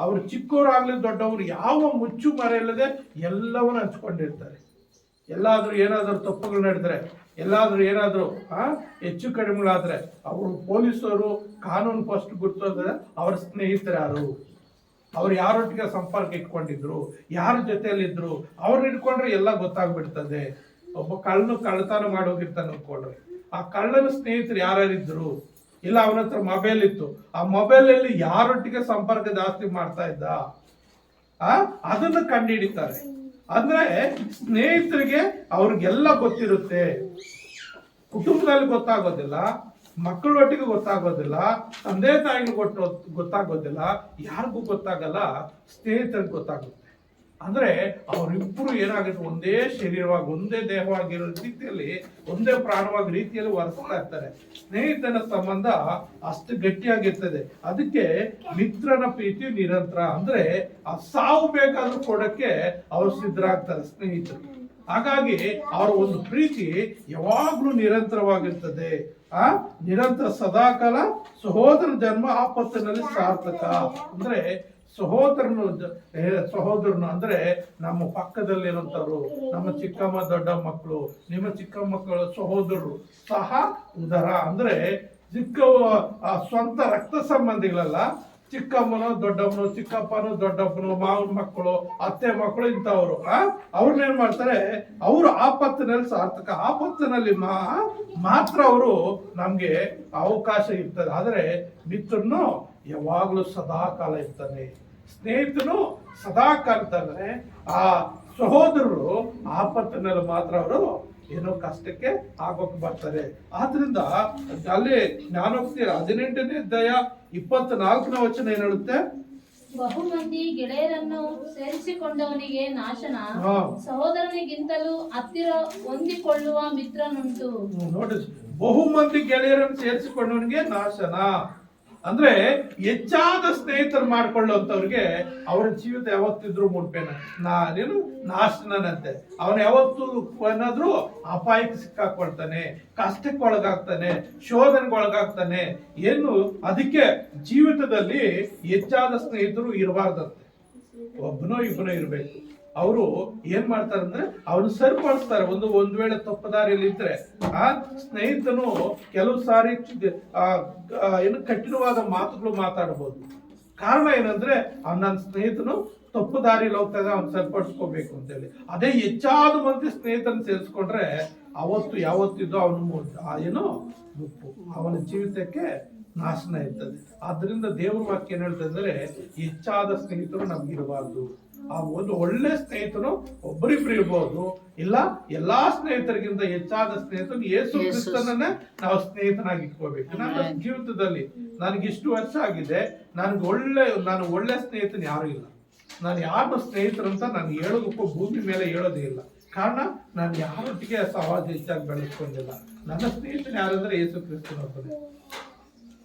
ಅವ್ರು ಚಿಕ್ಕವರಾಗ್ಲಿ ದೊಡ್ಡವರು ಯಾವ ಮುಚ್ಚು ಮರೆಯಲ್ಲದೆ ಎಲ್ಲವನ್ನ ಹಂಚ್ಕೊಂಡಿರ್ತಾರೆ. ಎಲ್ಲಾದ್ರೂ ಏನಾದ್ರೂ ತಪ್ಪುಗಳು ನಡೆದ್ರೆ, ಎಲ್ಲಾದ್ರೂ ಏನಾದ್ರೂ ಹೆಚ್ಚು ಕಡಿಮೆಗಳಾದ್ರೆ ಅವರು ಪೊಲೀಸರು ಕಾನೂನು ಫಸ್ಟ್ ಗುರ್ತೋದ್ರೆ ಅವ್ರ ಸ್ನೇಹಿತರು ಯಾರು, ಅವ್ರು ಯಾರೊಟ್ಟಿಗೆ ಸಂಪರ್ಕ ಇಟ್ಕೊಂಡಿದ್ರು, ಯಾರ ಜೊತೆಯಲ್ಲಿದ್ರು, ಅವ್ರನ್ನ ಇಟ್ಕೊಂಡ್ರೆ ಎಲ್ಲ ಗೊತ್ತಾಗ್ಬಿಡ್ತದೆ. ಒಬ್ಬ ಕಳ್ಳತನ ಮಾಡೋಗಿರ್ತಾನೆ ಅನ್ಕೊಂಡ್ರೆ ಆ ಕಳ್ಳನ ಸ್ನೇಹಿತರು ಯಾರ್ಯಾರಿದ್ರು, ಇಲ್ಲ ಅವನ ಹತ್ರ ಮೊಬೈಲ್ ಇತ್ತು, ಆ ಮೊಬೈಲ್ ಅಲ್ಲಿ ಯಾರೊಟ್ಟಿಗೆ ಸಂಪರ್ಕ ಜಾಸ್ತಿ ಮಾಡ್ತಾ ಇದ್ದ ಅದನ್ನು ಕಂಡುಹಿಡಿತಾರೆ. ಅಂದ್ರೆ ಸ್ನೇಹಿತರಿಗೆ ಅವ್ರಿಗೆಲ್ಲ ಗೊತ್ತಿರುತ್ತೆ. ಕುಟುಂಬದಲ್ಲಿ ಗೊತ್ತಾಗೋದಿಲ್ಲ, ಮಕ್ಕಳೊಟ್ಟಿಗೆ ಗೊತ್ತಾಗೋದಿಲ್ಲ, ತಂದೆ ತಾಯಿಗೆ ಗೊತ್ತಾಗೋದಿಲ್ಲ, ಯಾರಿಗೂ ಗೊತ್ತಾಗಲ್ಲ, ಸ್ನೇಹಿತರಿಗೆ ಗೊತ್ತಾಗುತ್ತೆ. ಅಂದ್ರೆ ಅವರಿಬ್ಬರು ಏನಾಗುತ್ತೆ, ಒಂದೇ ಶರೀರವಾಗಿ ಒಂದೇ ದೇಹವಾಗಿರೋ ರೀತಿಯಲ್ಲಿ, ಒಂದೇ ಪ್ರಾಣವಾಗಿ ರೀತಿಯಲ್ಲಿ ವರ್ತಿಸ್ತಾ ಇರ್ತಾರೆ. ಸ್ನೇಹಿತನ ಸಂಬಂಧ ಅಷ್ಟು ಗಟ್ಟಿಯಾಗಿರ್ತದೆ. ಅದಕ್ಕೆ ಮಿತ್ರನ ಪ್ರೀತಿ ನಿರಂತರ. ಅಂದ್ರೆ ಆ ಸಾವು ಬೇಕಾದ್ರೂ ಕೊಡಕ್ಕೆ ಅವರು ಸಿದ್ಧರಾಗ್ತಾರೆ ಸ್ನೇಹಿತರು. ಹಾಗಾಗಿ ಅವರ ಒಂದು ಪ್ರೀತಿ ಯಾವಾಗ್ಲೂ ನಿರಂತರವಾಗಿರ್ತದೆ. ನಿರಂತರ ಸದಾಕಾಲ. ಸಹೋದರ ಜನ್ಮ ಆಪತ್ತಿನಲ್ಲಿ ಸಾರ್ಥಕ. ಅಂದ್ರೆ ಸಹೋದರನು ಅಂದ್ರೆ ನಮ್ಮ ಪಕ್ಕದಲ್ಲಿರುವಂತವ್ರು, ನಮ್ಮ ಚಿಕ್ಕಮ್ಮ ದೊಡ್ಡ ಮಕ್ಕಳು, ನಿಮ್ಮ ಚಿಕ್ಕ ಮಕ್ಕಳು ಸಹೋದರರು ಸಹ ಉದರ. ಅಂದ್ರೆ ಸ್ವಂತ ರಕ್ತ ಸಂಬಂಧಿಗಳಲ್ಲ, ಚಿಕ್ಕಮ್ಮನೋ ದೊಡ್ಡಮ್ಮನೋ, ಚಿಕ್ಕಪ್ಪನೋ ದೊಡ್ಡಪ್ಪನೋ, ಮಾವನ ಮಕ್ಕಳು, ಅತ್ತೆ ಮಕ್ಕಳು, ಇಂಥವ್ರು ಅವ್ರನ್ನೇನ್ ಮಾಡ್ತಾರೆ, ಅವರು ಆಪತ್ತಿನಲ್ಲಿ ಸಾರ್ಥಕ. ಆಪತ್ತಿನಲ್ಲಿ ಮಾತ್ರ ಅವರು ನಮ್ಗೆ ಅವಕಾಶ ಇರ್ತದೆ. ಆದ್ರೆ ಮಿತ್ರನು ಯಾವಾಗ್ಲೂ ಸದಾ ಕಾಲ ಇರ್ತಾನೆ. ಸ್ನೇಹಿತನು ಸದಾ ಕಾಲ್ತಾನೆ. ಆ ಸಹೋದರರು ಆಪತ್ತಿನಲ್ಲಿ ಮಾತ್ರ ಅವರು ಏನೋ ಕಷ್ಟಕ್ಕೆ ಆಗೋಕೆ ಬರ್ತಾರೆ. ಆದ್ರಿಂದ ಅಲ್ಲಿ ಜ್ಞಾನೋಕ್ತಿ 18ನೇ ಅಧ್ಯಾಯ 24ನೇ ವಚನ ಏನ್ ಹೇಳುತ್ತೆ? ಬಹುಮಂದಿ ಗೆಳೆಯರನ್ನು ಸೇರಿಸಿಕೊಂಡವನಿಗೆ ನಾಶನ, ಸಹೋದರನಿಗಿಂತಲೂ ಹತ್ತಿರ ಹೊಂದಿಕೊಳ್ಳುವ ಮಿತ್ರನುಂಟು. ನೋಡಿ, ಬಹುಮಂದಿ ಗೆಳೆಯರನ್ನು ಸೇರಿಸಿಕೊಂಡವನಿಗೆ ನಾಶನ ಅಂದ್ರೆ ಹೆಚ್ಚಾದ ಸ್ನೇಹಿತರು ಮಾಡ್ಕೊಳ್ಳುವಂತವ್ರಿಗೆ ಅವರ ಜೀವಿತ ಯಾವತ್ತಿದ್ರು ಮುಡ್ಪೇನ ನಾನೇನು ನಾಶನಂತೆ. ಅವನು ಯಾವತ್ತು ಏನಾದ್ರೂ ಅಪಾಯಕ್ಕೆ ಸಿಕ್ಕಾಕೊಳ್ತಾನೆ, ಕಷ್ಟಕ್ಕೆ ಒಳಗಾಗ್ತಾನೆ, ಶೋಧನೆಗೆ ಒಳಗಾಗ್ತಾನೆ. ಏನು ಅದಕ್ಕೆ ಜೀವಿತದಲ್ಲಿ ಹೆಚ್ಚಾದ ಸ್ನೇಹಿತರು ಇರಬಾರ್ದಂತೆ, ಒಬ್ಬನೋ ಇಬ್ಬನೋ ಇರ್ಬೇಕು. ಅವರು ಏನ್ ಮಾಡ್ತಾರೆ ಅಂದ್ರೆ ಅವನು ಸರಿಪಡಿಸ್ತಾರೆ. ಒಂದು ವೇಳೆ ತಪ್ಪದಾರಿಯಲ್ಲಿ ಇದ್ರೆ ಆ ಸ್ನೇಹಿತನು ಕೆಲವು ಸಾರಿ ಏನು ಕಠಿಣವಾದ ಮಾತುಗಳು ಮಾತಾಡಬಹುದು. ಕಾರಣ ಏನಂದ್ರೆ ನನ್ನ ಸ್ನೇಹಿತನು ತಪ್ಪು ದಾರಿಯಲ್ಲಿ ಹೋಗ್ತಾ ಇದ್ದ, ಅವ್ನು ಸರಿಪಡಿಸ್ಕೋಬೇಕು ಅಂತೇಳಿ. ಅದೇ ಹೆಚ್ಚಾದ ಮಂದಿ ಸ್ನೇಹಿತನ ಸೇರಿಸ್ಕೊಂಡ್ರೆ ಅವತ್ತು ಯಾವತ್ತಿದ್ದು ಅವನು ಏನೋ ಮುಪ್ಪು, ಅವನ ಜೀವಿತಕ್ಕೆ ನಾಶನ ಇರ್ತದೆ. ಆದ್ರಿಂದ ದೇವ್ರ ವಾಕ್ಯ ಏನ್ ಹೇಳ್ತಾ ಇದ್ದಾರೆ, ಹೆಚ್ಚಾದ ಸ್ನೇಹಿತರು ನಮ್ಗಿರಬಾರ್ದು. ಆ ಒಂದು ಒಳ್ಳೆ ಸ್ನೇಹಿತನು ಒಬ್ಬರಿಬ್ರು ಇರ್ಬೋದು, ಇಲ್ಲ ಎಲ್ಲಾ ಸ್ನೇಹಿತರಿಗಿಂತ ಹೆಚ್ಚಾದ ಸ್ನೇಹಿತನು ಯೇಸು ಕ್ರಿಸ್ತನನ್ನ ನಾವು ಸ್ನೇಹಿತನಾಗಿ ಇಟ್ಕೋಬೇಕು. ನನ್ನ ಜೀವಿತದಲ್ಲಿ ನನಗೆ ಇಷ್ಟು ವರ್ಷ ಆಗಿದೆ, ನಾನು ಒಳ್ಳೆ ಸ್ನೇಹಿತನ ಯಾರು ಇಲ್ಲ. ನಾನು ಯಾರನ್ನ ಸ್ನೇಹಿತರಂತ ನಾನು ಹೇಳೋದಕ್ಕೂ ಭೂಮಿ ಮೇಲೆ ಹೇಳೋದೇ ಇಲ್ಲ. ಕಾರಣ ನಾನು ಯಾರೊಟ್ಟಿಗೆ ಸಹವಾಸ ಹೆಚ್ಚಾಗಿ ಬೆಳೆಸ್ಕೊಂಡಿಲ್ಲ. ನನ್ನ ಸ್ನೇಹಿತನ ಯಾರಂದ್ರೆ ಯೇಸು ಕ್ರಿಸ್ತನೊಬ್ಬನೇ.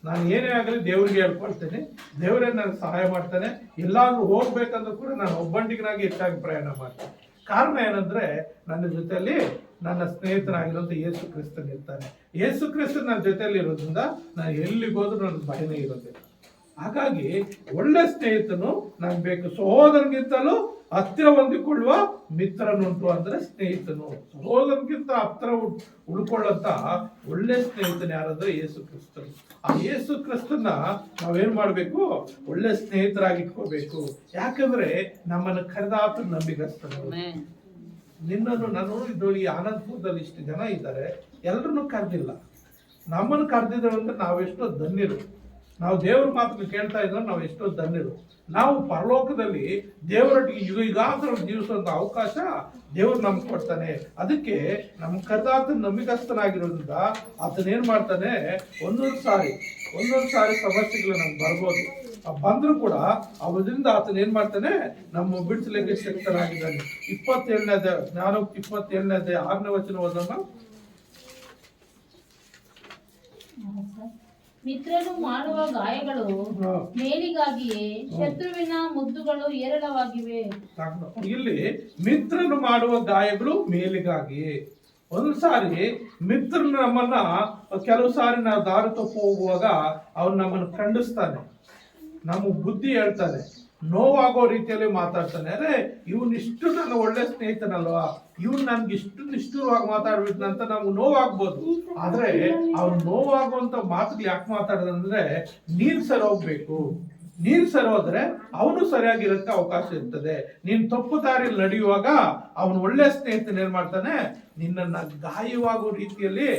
ನಾನು ಏನೇ ಆಗಲಿ ದೇವ್ರಿಗೆ ಹೇಳ್ಕೊಳ್ತೇನೆ, ದೇವರೇ ನನಗೆ ಸಹಾಯ ಮಾಡ್ತಾನೆ. ಎಲ್ಲಾದ್ರೂ ಹೋಗ್ಬೇಕಂದ್ರೂ ಕೂಡ ನಾನು ಒಬ್ಬಂಟಿಗನಾಗಿ ಹೆಚ್ಚಾಗಿ ಪ್ರಯಾಣ ಮಾಡ್ತೇನೆ. ಕಾರಣ ಏನಂದ್ರೆ ನನ್ನ ಜೊತೆಯಲ್ಲಿ ನನ್ನ ಸ್ನೇಹಿತನಾಗಿರುವಂತ ಯೇಸು ಕ್ರಿಸ್ತನ್ ಇರ್ತಾನೆ. ಯೇಸು ಕ್ರಿಸ್ತನ್ ನನ್ನ ಜೊತೆಯಲ್ಲಿ ಇರೋದ್ರಿಂದ ನಾನು ಎಲ್ಲಿಗೋದ್ರೂ ನನಗೆ ಭಯನೇ ಇರೋದಿಲ್ಲ. ಹಾಗಾಗಿ ಒಳ್ಳೆ ಸ್ನೇಹಿತನು ನನ್ಗೆ ಬೇಕು. ಸಹೋದರನಿಗಿಂತಲೂ ಹತ್ತಿರ ಹೊಂದಿಕೊಳ್ಳುವ ಮಿತ್ರನುಂಟು ಅಂದ್ರೆ ಸ್ನೇಹಿತನು. ಸಹೋದರನಿಗಿಂತ ಹತ್ತಿರ ಉಳ್ಕೊಳ್ಳಂತ ಒಳ್ಳೆ ಸ್ನೇಹಿತನ ಯಾರಂದ್ರೆ ಯೇಸು ಕ್ರಿಸ್ತನು. ಆ ಯೇಸು ಕ್ರಿಸ್ತನ ನಾವೇನ್ ಮಾಡ್ಬೇಕು? ಒಳ್ಳೆ ಸ್ನೇಹಿತರಾಗಿ ಇಟ್ಕೋಬೇಕು. ಯಾಕಂದ್ರೆ ನಮ್ಮನ್ನು ಕರೆದಾತ ನಂಬಿಗಸ್ತನು. ನಿನ್ನನ್ನು ನಾನು ಇದು ಈ ಆನಂದಪುರದಲ್ಲಿ ಇಷ್ಟು ಜನ ಇದ್ದಾರೆ, ಎಲ್ರನ್ನೂ ಕರೆದಿಲ್ಲ. ನಮ್ಮನ್ನು ಕರೆದಿದ್ದೇವೆ ಅಂದ್ರೆ ನಾವೆಷ್ಟೋ ಧನ್ಯರು. ನಾವು ದೇವ್ರ ಮಾತನ್ನು ಕೇಳ್ತಾ ಇದ್ರೆ ನಾವು ಎಷ್ಟೋ ಧನ್ಯರು. ನಾವು ಪರಲೋಕದಲ್ಲಿ ದೇವರೊಟ್ಟಿಗೆ ಯುಗಾಂತರ ಜೀವಿಸುವಂತ ಅವಕಾಶ ದೇವರು ನಮ್ಗೆ ಕೊಡ್ತಾನೆ. ಅದಕ್ಕೆ ನಮ್ ಕರೆದಾತ ನಂಬಿಕಸ್ಥನಾಗಿರೋದ್ರಿಂದ ಆತನೇನ್ ಮಾಡ್ತಾನೆ, ಒಂದೊಂದು ಸಾರಿ ಸಮಸ್ಯೆಗಳು ನಮ್ಗೆ ಬರ್ಬೋದು. ಬಂದ್ರು ಕೂಡ ಅವರಿಂದ ಆತನ ಏನ್ ಮಾಡ್ತಾನೆ, ನಮ್ಮ ಬಿಡಿಸಲಿಕ್ಕೆ ಶಕ್ತನಾಗಿದ್ದಾನೆ. 27ನೇ ಜ್ಞಾನೋಕ್ತಿ 27ನೇ 6ನೇ ವಚನ ಓದೋಣ. ಮಿತ್ರನು ಮಾಡುವ ಗಾಯಗಳು ಮೇಲಿಗಾಗಿಯೇ, ಶತ್ರುವಿನ ಮುದ್ದುಗಳು ಏರಳವಾಗಿವೆ. ಇಲ್ಲಿ ಮಿತ್ರನು ಮಾಡುವ ಗಾಯಗಳು ಮೇಲಿಗಾಗಿಯೇ. ಒಂದು ಸಾರಿ ಮಿತ್ರನು ನಮ್ಮನ್ನ, ಕೆಲವು ಸಾರಿ ನಾವು ದಾರಿ ತಪ್ಪು ಹೋಗುವಾಗ ಅವನು ನಮ್ಮನ್ನು ಖಂಡಿಸ್ತಾನೆ, ನಮ್ಮ ಬುದ್ಧಿ ಹೇಳ್ತಾನೆ, ನೋವಾಗೋ ರೀತಿಯಲ್ಲಿ ಮಾತಾಡ್ತಾನೆ. ಅರೆ ಇವನಿಷ್ಟು ನನ್ನ ಒಳ್ಳೆ ಸ್ನೇಹಿತನಲ್ವಾ, ಇವನು ನನ್ಗೆ ಇಷ್ಟು ನಿಷ್ಠುರವಾಗಿ ಮಾತಾಡ್ಬಿಟ್ನಂತ ನಮ್ಗೆ ನೋವಾಗ್ಬೋದು. ಆದ್ರೆ ಅವ್ನು ನೋವಾಗುವಂತ ಮಾತುಗಳು ಯಾಕೆ ಮಾತಾಡೋದಂದ್ರೆ, ನೀನ್ ಸರಿ ಹೋಗ್ಬೇಕು. ನೀನ್ ಸರಿ ಹೋದ್ರೆ ಅವನು ಸರಿಯಾಗಿರಕ್ಕೆ ಅವಕಾಶ ಇರ್ತದೆ. ನೀನ್ ತಪ್ಪು ದಾರಿಯಲ್ಲಿ ನಡೆಯುವಾಗ ಅವನು ಒಳ್ಳೆ ಸ್ನೇಹಿತನ ಏನ್ ಮಾಡ್ತಾನೆ, ನಿನ್ನನ್ನ ಗಾಯವಾಗೋ ರೀತಿಯಲ್ಲಿ,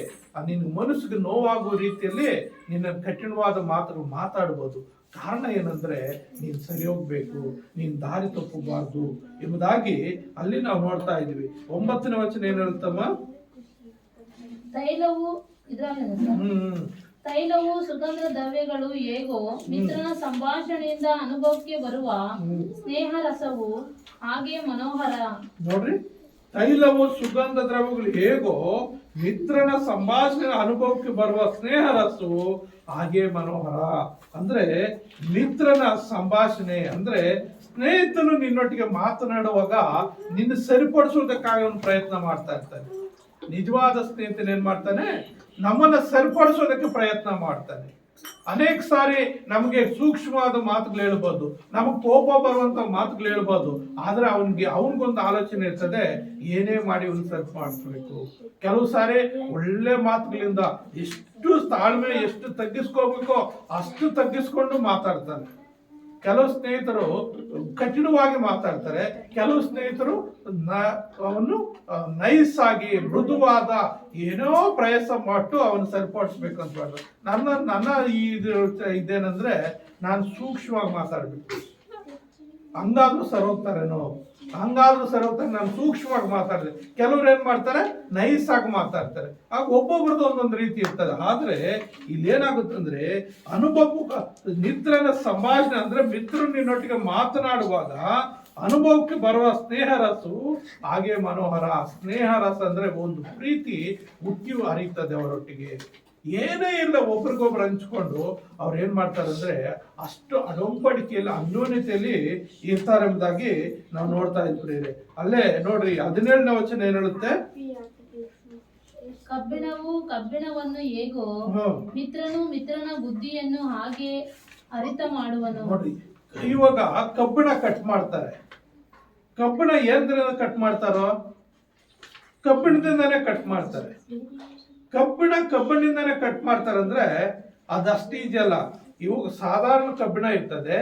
ನಿನ್ನ ಮನಸ್ಸಿಗೆ ನೋವಾಗೋ ರೀತಿಯಲ್ಲಿ ನಿನ್ನ ಕಠಿಣವಾದ ಮಾತುಗಳು ಮಾತಾಡ್ಬೋದು. ಕಾರಣ ಏನಂದ್ರೆ ನೀನ್ ಸರಿ ಹೋಗ್ಬೇಕು, ನೀನ್ ದಾರಿ ತಪ್ಪಬಾರ್ದು ಎಂಬುದಾಗಿ ಅಲ್ಲಿ ನಾವು ನೋಡ್ತಾ ಇದೀವಿ. 9ನೇ ವಚನ ಏನ್ ಹೇಳ್ತಮ್ಮ? ತೈಲವು ಸುಗಂಧ ದ್ರವ್ಯಗಳು ಹೇಗೋ ಮಿತ್ರನ ಸಂಭಾಷಣೆಯಿಂದ ಅನುಭವಕ್ಕೆ ಬರುವ ಸ್ನೇಹ ರಸವು ಹಾಗೆ ಮನೋಹರ. ನೋಡ್ರಿ, ತೈಲವು ಸುಗಂಧ ದ್ರವ್ಯಗಳು ಹೇಗೋ ಮಿತ್ರನ ಸಂಭಾಷಣೆ ಅನುಭವಕ್ಕೆ ಬರುವ ಸ್ನೇಹ ರಸವು ಹಾಗೆ ಮನೋಹರ. ಅಂದ್ರೆ ಮಿತ್ರನ ಸಂಭಾಷಣೆ ಅಂದ್ರೆ ಸ್ನೇಹಿತನು ನಿನ್ನೊಟ್ಟಿಗೆ ಮಾತನಾಡುವಾಗ ನಿನ್ನ ಸರಿಪಡಿಸುವುದಕ್ಕಾಗಿ ಅವನು ಪ್ರಯತ್ನ ಮಾಡ್ತಾ ಇರ್ತಾನೆ. ನಿಜವಾದ ಸ್ನೇಹಿತನ ಏನ್ ಮಾಡ್ತಾನೆ, ನಮ್ಮನ್ನ ಸರಿಪಡಿಸೋದಕ್ಕೆ ಪ್ರಯತ್ನ ಮಾಡ್ತಾನೆ. ಅನೇಕ ಸಾರಿ ನಮಗೆ ಸೂಕ್ಷ್ಮವಾದ ಮಾತುಗಳು ಹೇಳ್ಬೋದು, ನಮಗ್ ಕೋಪ ಬರುವಂತ ಮಾತುಗಳು ಹೇಳ್ಬೋದು. ಆದ್ರೆ ಅವನಿಗೊಂದು ಆಲೋಚನೆ ಇರ್ತದೆ, ಏನೇ ಮಾಡಿ ಅವ್ನು ಸರಿ ಮಾಡಿಸ್ಬೇಕು. ಕೆಲವು ಸಾರಿ ಒಳ್ಳೆ ಮಾತುಗಳಿಂದ ಎಷ್ಟು ತಾಳ್ಮೆ, ಎಷ್ಟು ತಗ್ಗಿಸ್ಕೋಬೇಕೋ ಅಷ್ಟು ತಗ್ಗಿಸ್ಕೊಂಡು ಮಾತಾಡ್ತಾನೆ. ಕೆಲವು ಸ್ನೇಹಿತರು ಕಠಿಣವಾಗಿ ಮಾತಾಡ್ತಾರೆ, ಕೆಲವು ಸ್ನೇಹಿತರು ಅವನು ನೈಸ್ ಆಗಿ ಮೃದುವಾದ ಏನೋ ಪ್ರಯಾಸ ಮಾಡು ಅವನು ಸರಿಪಡಿಸ್ಬೇಕು ಅಂತ ಮಾಡ್ತಾರೆ. ನನ್ನ ಇದೇನಂದ್ರೆ ನಾನು ಸೂಕ್ಷ್ಮವಾಗಿ ಮಾತಾಡ್ಬೇಕು. ಹಂಗಾದ್ರೂ ಸರಿ ಹೋಗ್ತಾರೇನೋ, ಹಂಗಾದ್ರೂ ಸರಿ ಹೋಗ್ತಾರೆ. ನಾನು ಸೂಕ್ಷ್ಮವಾಗಿ ಮಾತಾಡಿದೆ. ಕೆಲವ್ರು ಏನ್ ಮಾಡ್ತಾರೆ, ನೈಸ್ ಆಗಿ ಮಾತಾಡ್ತಾರೆ. ಆಗ ಒಬ್ಬೊಬ್ರದ್ದು ಒಂದೊಂದು ರೀತಿ ಇರ್ತದೆ. ಆದ್ರೆ ಇಲ್ಲಿ ಏನಾಗುತ್ತೆ ಅಂದ್ರೆ, ಅನುಭವ ನಿದ್ರನ ಸಂಭಾಷಣೆ ಅಂದ್ರೆ ಮಿತ್ರರು ನಿನ್ನೊಟ್ಟಿಗೆ ಮಾತನಾಡುವಾಗ ಅನುಭವಕ್ಕೆ ಬರುವ ಸ್ನೇಹ ರಸು ಹಾಗೆ ಮನೋಹರ. ಸ್ನೇಹ ರಸ ಅಂದ್ರೆ ಒಂದು ಪ್ರೀತಿ ಉಕ್ಕಿಯು ಹರಿಯುತ್ತದೆ ಅವರೊಟ್ಟಿಗೆ. ಏನೇ ಇಲ್ಲ, ಒಬ್ರಿಗೊಬ್ರು ಹಂಚ್ಕೊಂಡು ಅವ್ರು ಏನ್ ಮಾಡ್ತಾರೆ ಅಂದ್ರೆ ಅಷ್ಟು ಅಡಂಬಡಿಕೆಯಲ್ಲಿ ಅನ್ಯೋನ್ಯತೆಯಲ್ಲಿ ಇರ್ತಾರೆ ಎಂಬುದಾಗಿ ನಾವು ನೋಡ್ತಾ ಇದ್ವಿ. ಅಲ್ಲೇ ನೋಡ್ರಿ 17ನೇ ವಚನ ಏನ್ ಹೇಳುತ್ತೆ, ಕಬ್ಬಿಣವನ್ನು ಹೇಗೋ ಮಿತ್ರನು ಮಿತ್ರನ ಬುದ್ಧಿಯನ್ನು ಹಾಗೆ ಅರಿತ ಮಾಡುವನು. ನೋಡ್ರಿ, ಇವಾಗ ಕಬ್ಬಿಣ ಕಟ್ ಮಾಡ್ತಾರೆ. ಕಬ್ಬಿಣ ಏನ್ರಿಂದ ಕಟ್ ಮಾಡ್ತಾರೋ, ಕಬ್ಬಿಣದಿಂದಾನೇ ಕಟ್ ಮಾಡ್ತಾರೆ. ಕಬ್ಬಿಣದಿಂದಾನೇ ಕಟ್ ಮಾಡ್ತಾರೆ ಅಂದ್ರೆ ಅದಷ್ಟು ಈಜಿ ಅಲ್ಲ. ಇವಾಗ ಸಾಧಾರಣ ಕಬ್ಬಿಣ ಇರ್ತದೆ.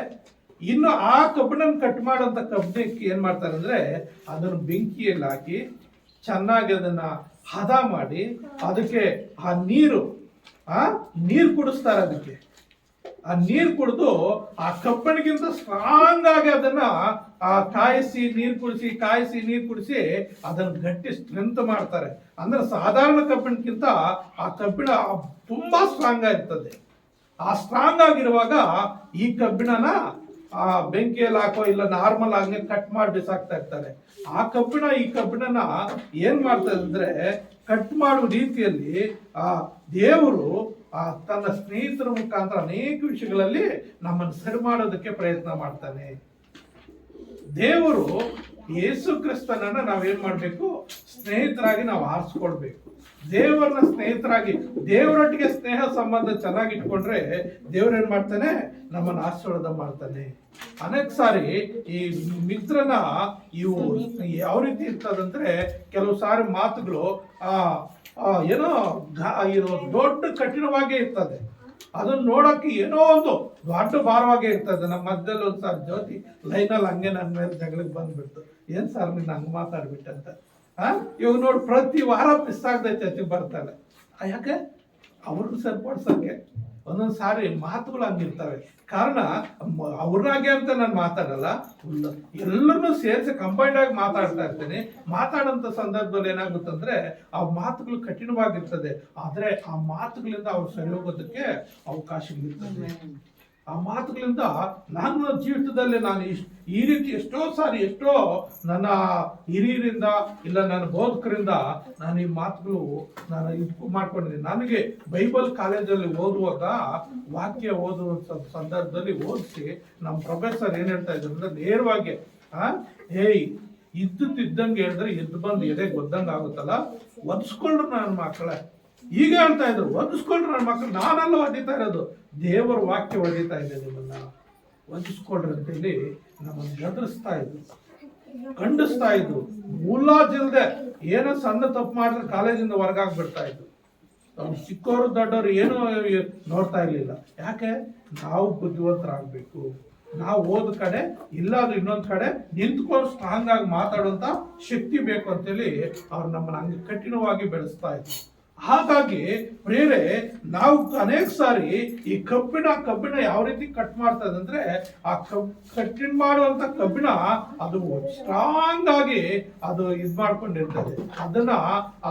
ಇನ್ನು ಆ ಕಬ್ಬಿಣ ಕಟ್ ಮಾಡೋಂಥ ಕಬ್ಬಿಣಕ್ಕೆ ಏನ್ ಮಾಡ್ತಾರೆ ಅಂದ್ರೆ ಅದನ್ನು ಬೆಂಕಿಯಲ್ಲಿ ಹಾಕಿ ಚೆನ್ನಾಗಿ ಅದನ್ನ ಹದ ಮಾಡಿ ಅದಕ್ಕೆ ಆ ನೀರು ಕುಡಿಸ್ತಾರೆ. ಅದಕ್ಕೆ ಆ ನೀರು ಕುಡಿದು ಆ ಕಬ್ಬಿಣಗಿಂತ ಸ್ಟ್ರಾಂಗ್ ಆಗಿ ಅದನ್ನ ಕಾಯಿಸಿ ನೀರು ಕುಡಿಸಿ ಅದನ್ನ ಗಟ್ಟಿ ಸ್ಟ್ರೆಂತ್ ಮಾಡ್ತಾರೆ. ಅಂದ್ರೆ ಸಾಧಾರಣ ಕಬ್ಬಿಣಕ್ಕಿಂತ ಆ ಕಬ್ಬಿಣ ತುಂಬಾ ಸ್ಟ್ರಾಂಗ್ ಆಗಿರ್ತದೆ. ಆ ಸ್ಟ್ರಾಂಗ್ ಆಗಿರುವಾಗ ಈ ಕಬ್ಬಿಣನ ಆ ಬೆಂಕಿಯಲ್ಲಿ ಹಾಕೋ ಇಲ್ಲ ನಾರ್ಮಲ್ ಆಗಿ ಕಟ್ ಮಾಡಿ ಬಿಸಾಕ್ತಾ ಇರ್ತಾರೆ. ಆ ಕಬ್ಬಿಣ ಈ ಕಬ್ಬಿಣನ ಏನ್ ಮಾಡ್ತಾರೆ ಅಂದ್ರೆ ಕಟ್ ಮಾಡುವ ರೀತಿಯಲ್ಲಿ ಆ ದೇವರು ತನ್ನ ಸ್ನೇಹಿತರ ಮುಖಾಂತರ ಅನೇಕ ವಿಷಯಗಳಲ್ಲಿ ನಮ್ಮನ್ನು ಸರಿ ಮಾಡೋದಕ್ಕೆ ಪ್ರಯತ್ನ ಮಾಡ್ತಾನೆ. ದೇವರು ಯೇಸು ಕ್ರಿಸ್ತನನ್ನ ನಾವೇನ್ ಮಾಡ್ಬೇಕು, ಸ್ನೇಹಿತರಾಗಿ ನಾವು ಆರಿಸ್ಕೊಳ್ಬೇಕು. ದೇವರನ್ನ ಸ್ನೇಹಿತರಾಗಿ ದೇವರೊಟ್ಟಿಗೆ ಸ್ನೇಹ ಸಂಬಂಧ ಚೆನ್ನಾಗಿ ಇಟ್ಕೊಂಡ್ರೆ ದೇವ್ರ ಏನ್ ಮಾಡ್ತಾನೆ, ನಮ್ಮನ್ನು ಆಶೀರ್ವಾದ ಮಾಡ್ತಾನೆ. ಅನೇಕ ಸಾರಿ ಈ ಮಿತ್ರನ ಇವು ಯಾವ ರೀತಿ ಇರ್ತದಂದ್ರೆ, ಕೆಲವು ಸಾರಿ ಮಾತುಗಳು ಏನೋ ದೊಡ್ಡ ಕಠಿಣವಾಗೇ ಇರ್ತದೆ. ಅದನ್ನ ನೋಡಕ್ಕೆ ಏನೋ ಒಂದು ದೊಡ್ಡ ಭಾರವಾಗೇ ಇರ್ತದೆ. ನಮ್ಮ ಮಧ್ಯದಲ್ಲಿ ಒಂದ್ಸಾರಿ ಜ್ಯೋತಿ ಲೈನಲ್ಲಿ ಹಂಗೆ ನನ್ನ ಮೇಲೆ ಜಗಳಕ್ಕೆ ಬಂದ್ಬಿಡ್ತು. ಏನ್ ಸರ್ ನೀನು ಹಂಗೆ ಮಾತಾಡ್ಬಿಟ್ಟಂತ. ಇವಾಗ ನೋಡಿ, ಪ್ರತಿ ವಾರ ಮಿಸ್ ಆಗದೆ ಚರ್ಚೆಗೆ ಬರ್ತಾಳೆ. ಯಾಕೆ? ಅವ್ರನ್ನ ಸರಿಪಡ್ಸೋಕೆ ಒಂದೊಂದು ಸಾರಿ ಮಾತುಗಳು ಹಂಗಿರ್ತವೆ. ಕಾರಣ ಅವ್ರಾಗೆ ಅಂತ ನಾನು ಮಾತಾಡಲ್ಲ, ಎಲ್ಲರನ್ನೂ ಸೇರಿಸಿ ಕಂಬೈಂಡ್ ಆಗಿ ಮಾತಾಡ್ತಾ ಇರ್ತೇನೆ. ಮಾತಾಡೋಂಥ ಸಂದರ್ಭದಲ್ಲಿ ಏನಾಗುತ್ತಂದ್ರೆ ಆ ಮಾತುಗಳು ಕಠಿಣವಾಗಿರ್ತದೆ. ಆದ್ರೆ ಆ ಮಾತುಗಳಿಂದ ಅವ್ರು ಸರಿ ಹೋಗೋದಕ್ಕೆ ಅವಕಾಶಗಳಿರ್ತದೆ. ಆ ಮಾತುಗಳಿಂದ ನನ್ನ ಜೀವಿತದಲ್ಲಿ ನಾನು ಈ ರೀತಿ ಎಷ್ಟೋ ನನ್ನ ಹಿರಿಯರಿಂದ ಇಲ್ಲ ನನ್ನ ಬೋಧಕರಿಂದ ನಾನು ಈ ಮಾತುಗಳು ನಾನು ಇದು ಮಾಡ್ಕೊಂಡಿದ್ದೀನಿ. ನನಗೆ ಬೈಬಲ್ ಕಾಲೇಜಲ್ಲಿ ಓದುವಾಗ ವಾಕ್ಯ ಓದುವ ಸಂದರ್ಭದಲ್ಲಿ ಓದಿಸಿ ನಮ್ಮ ಪ್ರೊಫೆಸರ್ ಏನ್ ಹೇಳ್ತಾ ಇದ್ರು ಅಂದ್ರೆ ನೇರವಾಗಿ ಇದ್ದಂಗೆ ಹೇಳಿದ್ರೆ ಎದ್ದು ಬಂದು ಎದೆಗೆ ಒದ್ದಂಗೆ ಆಗುತ್ತಲ್ಲ, ಒದಿಸ್ಕೊಂಡ್ರು ನನ್ನ ಮಕ್ಕಳೇ. ಈಗ ಹೇಳ್ತಾ ಇದ್ರು, ಒದಿಸ್ಕೊಂಡ್ರು ನನ್ನ ಮಕ್ಕಳು. ನಾನೆಲ್ಲ ಒದಿತಾ ಇರೋದು, ದೇವರ ವಾಕ್ಯ ಒದಿತಾ ಇದೆ. ನಿಮ್ಮನ್ನ ಒದಿಸ್ಕೊಳ್ರಿ ಅಂತೇಳಿ ನಮ್ಮನ್ನು ಗದರಿಸ್ತಾ ಇದ್ರು, ಖಂಡಿಸ್ತಾ ಇದ್ರು. ಮುಲಾಜಿಲ್ದೆ ಏನೋ ಸಣ್ಣ ತಪ್ಪು ಮಾಡಿದ್ರೆ ಕಾಲೇಜಿಂದ ಹೊರಗಾಗ್ಬಿಡ್ತಾ ಇದ್ರು. ಅವ್ರು ಚಿಕ್ಕವರು ದೊಡ್ಡವರು ಏನೋ ನೋಡ್ತಾ ಇರ್ಲಿಲ್ಲ. ಯಾಕೆ? ನಾವು ಬುದ್ಧಿವಂತರಾಗಬೇಕು. ನಾವು ಓದ ಕಡೆ ಇಲ್ಲಾದ್ರೂ ಇನ್ನೊಂದು ಕಡೆ ನಿಂತ್ಕೊಂಡು ಸ್ಟ್ರಾಂಗ್ ಆಗಿ ಮಾತಾಡುವಂತ ಶಕ್ತಿ ಬೇಕು ಅಂತೇಳಿ ಅವ್ರು ನಮ್ಮನ್ನ ಹಂಗೆ ಕಠಿಣವಾಗಿ ಬೆಳೆಸ್ತಾ ಇದ್ರು. ಹಾಗಾಗಿ ಪ್ರೇರೆ, ನಾವು ಅನೇಕ ಸಾರಿ ಈ ಕಬ್ಬಿಣ ಯಾವ ರೀತಿ ಕಟ್ ಮಾಡ್ತದೆ ಅಂದ್ರೆ ಆ ಕಟ್ಟಿನ ಮಾಡುವಂತ ಕಬ್ಬಿಣ ಅದು ಸ್ಟ್ರಾಂಗ್ ಆಗಿ ಅದು ಇದ್ ಮಾಡ್ಕೊಂಡಿರ್ತದೆ. ಅದನ್ನ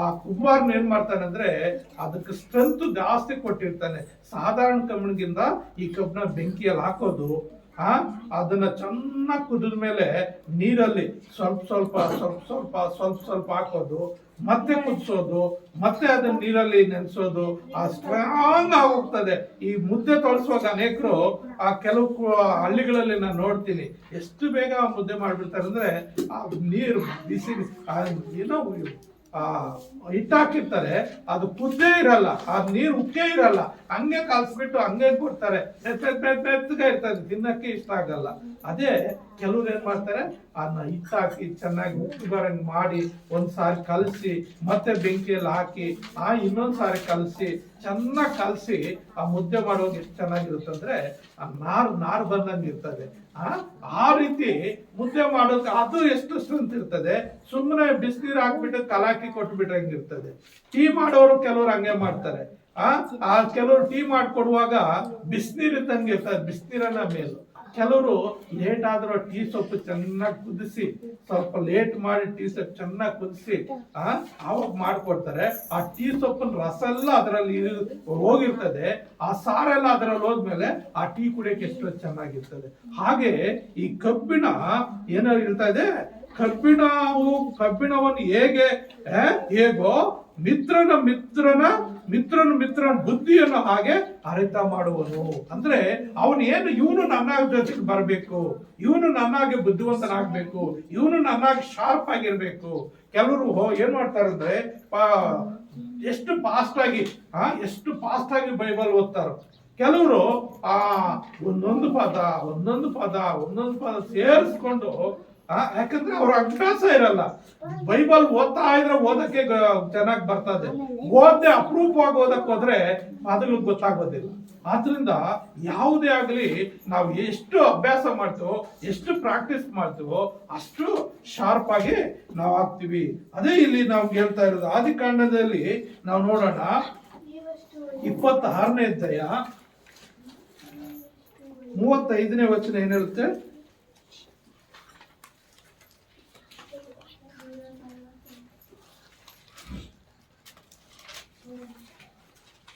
ಆ ಕುಂಬಾರನ ಏನ್ ಮಾಡ್ತಾನೆ ಅಂದ್ರೆ ಅದಕ್ಕೆ ಸ್ಟ್ರೆಂತ್ ಜಾಸ್ತಿ ಕೊಟ್ಟಿರ್ತಾನೆ. ಸಾಧಾರಣ ಕಬ್ಬಿಣಗಿಂತ ಈ ಕಬ್ಬಿಣ ಬೆಂಕಿಯಲ್ಲಿ ಹಾಕೋದು, ಅದನ್ನ ಚೆನ್ನಾಗಿ ಕುದಿದ ಮೇಲೆ ನೀರಲ್ಲಿ ಸ್ವಲ್ಪ ಹಾಕೋದು, ಮತ್ತೆ ಕುದಿಸೋದು, ಮತ್ತೆ ಅದನ್ನ ನೀರಲ್ಲಿ ನೆನೆಸೋದು, ಆ ಸ್ಟ್ರಾಂಗ್ ಆಗೋಗ್ತದೆ. ಈ ಮುದ್ದೆ ತೊಳಸುವಾಗ ಅನೇಕರು ಕೆಲವು ಹಳ್ಳಿಗಳಲ್ಲಿ ನಾನು ನೋಡ್ತೀನಿ, ಎಷ್ಟು ಬೇಗ ಮುದ್ದೆ ಮಾಡ್ಬಿಡ್ತಾರೆ ಅಂದ್ರೆ ಆ ನೀರು ಬಿಸಿ ಏನೋ ಹಿಟ್ಟಾಕಿರ್ತಾರೆ, ಅದು ಕುದ್ದೇ ಇರಲ್ಲ, ಆ ನೀರು ಉಕ್ಕೇ ಇರಲ್ಲ, ಹಂಗೆ ಕಲ್ಸ್ಬಿಟ್ಟು ಹಂಗೆ ಕೊಡ್ತಾರೆ. ಮೆತ್ತಗೆ ಇರ್ತದೆ, ತಿನ್ನಕ್ಕೆ ಇಷ್ಟ ಆಗಲ್ಲ. ಅದೇ ಕೆಲವ್ರು ಏನ್ ಮಾಡ್ತಾರೆ, ಅದನ್ನ ಹಿಟ್ಟಾಕಿ ಚೆನ್ನಾಗಿ ಉಪ್ಪು ಬರಂಗ್ ಮಾಡಿ ಒಂದ್ಸಾರಿ ಕಲಸಿ ಮತ್ತೆ ಬೆಂಕಿಯಲ್ಲಿ ಹಾಕಿ ಇನ್ನೊಂದ್ ಸಾರಿ ಕಲಸಿ ಚೆನ್ನಾಗಿ ಕಲಸಿ ಆ ಮುದ್ದೆ ಮಾಡುವಾಗ ಎಷ್ಟು ಚೆನ್ನಾಗಿರುತ್ತೆ ಅಂದ್ರೆ ಆ ನಾರು ಬಂದಂಗೆ ಇರ್ತದೆ. ಆ ರೀತಿ ಮುದ್ದೆ ಮಾಡೋಕೆ ಅದು ಎಷ್ಟು ಸ್ಟ್ರೆಂತ್ ಇರ್ತದೆ. ಸುಮ್ಮನೆ ಬಿಸಿನೀರು ಹಾಕ್ಬಿಟ್ಟು ಕಲಾಕಿ ಕೊಟ್ಬಿಟ್ರೆ ಹೆಂಗಿರ್ತದೆ. ಟೀ ಮಾಡೋರು ಕೆಲವ್ರು ಹಂಗೆ ಮಾಡ್ತಾರೆ. ಕೆಲವರು ಟೀ ಮಾಡ್ಕೊಡುವಾಗ ಬಿಸಿನೀರು ಇದ್ದಂಗೆ ಇರ್ತದೆ, ಬಿಸಿನೀರನ್ನ ಮೇಲು ಕೆಲವರು ಲೇಟ್ ಆದ್ರೂ ಟೀ ಸೊಪ್ಪು ಚೆನ್ನಾಗಿ ಕುದಿಸಿ, ಸ್ವಲ್ಪ ಲೇಟ್ ಮಾಡಿ ಟೀ ಸೊಪ್ಪು ಚೆನ್ನಾಗಿ ಕುದಿಸಿ ಆವಾಗ ಮಾಡ್ಕೊಡ್ತಾರೆ. ಆ ಟೀ ಸೊಪ್ಪಿನ ರಸ ಎಲ್ಲ ಅದರಲ್ಲಿ ಹೋಗಿರ್ತದೆ, ಆ ಸಾರೆಲ್ಲ ಅದರಲ್ಲಿ ಹೋದ್ಮೇಲೆ ಆ ಟೀ ಕುಡಿಯಕ್ಕೆ ಎಷ್ಟು ಚೆನ್ನಾಗಿರ್ತದೆ. ಹಾಗೆ ಈ ಕಬ್ಬಿಣ ಏನೋ ಇರ್ತಾ ಇದೆ, ಕಬ್ಬಿಣವನ್ನು ಹೇಗೋ ಮಿತ್ರನ ಬುದ್ಧಿಯನ್ನು ಹಾಗೆ ಅರಿತ ಮಾಡುವನು. ಅಂದ್ರೆ ಇವನು ನನ್ನ ಜೊತೆಗೆ ಬರಬೇಕು, ಇವನು ನನ್ನಾಗೆ ಬುದ್ಧಿವಂತನಾಗ್ಬೇಕು, ಇವನು ನನ್ನಾಗಿ ಶಾರ್ಪ್ ಆಗಿರ್ಬೇಕು. ಕೆಲವರು ಏನ್ ಮಾಡ್ತಾರೆ ಅಂದ್ರೆ ಎಷ್ಟು ಫಾಸ್ಟ್ ಆಗಿ ಬೈಬಲ್ ಓದ್ತಾರೋ, ಕೆಲವರು ಒಂದೊಂದು ಪದ ಸೇರಿಸ್ಕೊಂಡು ಯಾಕಂದ್ರೆ ಅವ್ರ ಅಭ್ಯಾಸ ಇರಲ್ಲ. ಬೈಬಲ್ ಓದ್ತಾ ಇದ್ರೆ ಓದಕ್ಕೆ ಚೆನ್ನಾಗಿ ಬರ್ತದೆ, ಓದ್ದೆ ಅಪರೂಪವಾಗಿ ಓದಕ್ ಹೋದ್ರೆ ಪದಗಳು ಗೊತ್ತಾಗೋದಿಲ್ಲ. ಆದ್ರಿಂದ ಯಾವುದೇ ಆಗ್ಲಿ ನಾವು ಎಷ್ಟು ಅಭ್ಯಾಸ ಮಾಡ್ತೀವೋ, ಎಷ್ಟು ಪ್ರಾಕ್ಟೀಸ್ ಮಾಡ್ತೀವೋ ಅಷ್ಟು ಶಾರ್ಪ್ ಆಗಿ ನಾವು ಆಗ್ತೀವಿ. ಅದೇ ಇಲ್ಲಿ ನಾವು ಹೇಳ್ತಾ ಇರೋದು. ಆದಿಕಾಂಡದಲ್ಲಿ ನಾವು ನೋಡೋಣ 26ನೇ ಅಧ್ಯಾಯ 35ನೇ ವಚನ ಏನ್ ಹೇಳುತ್ತೆ?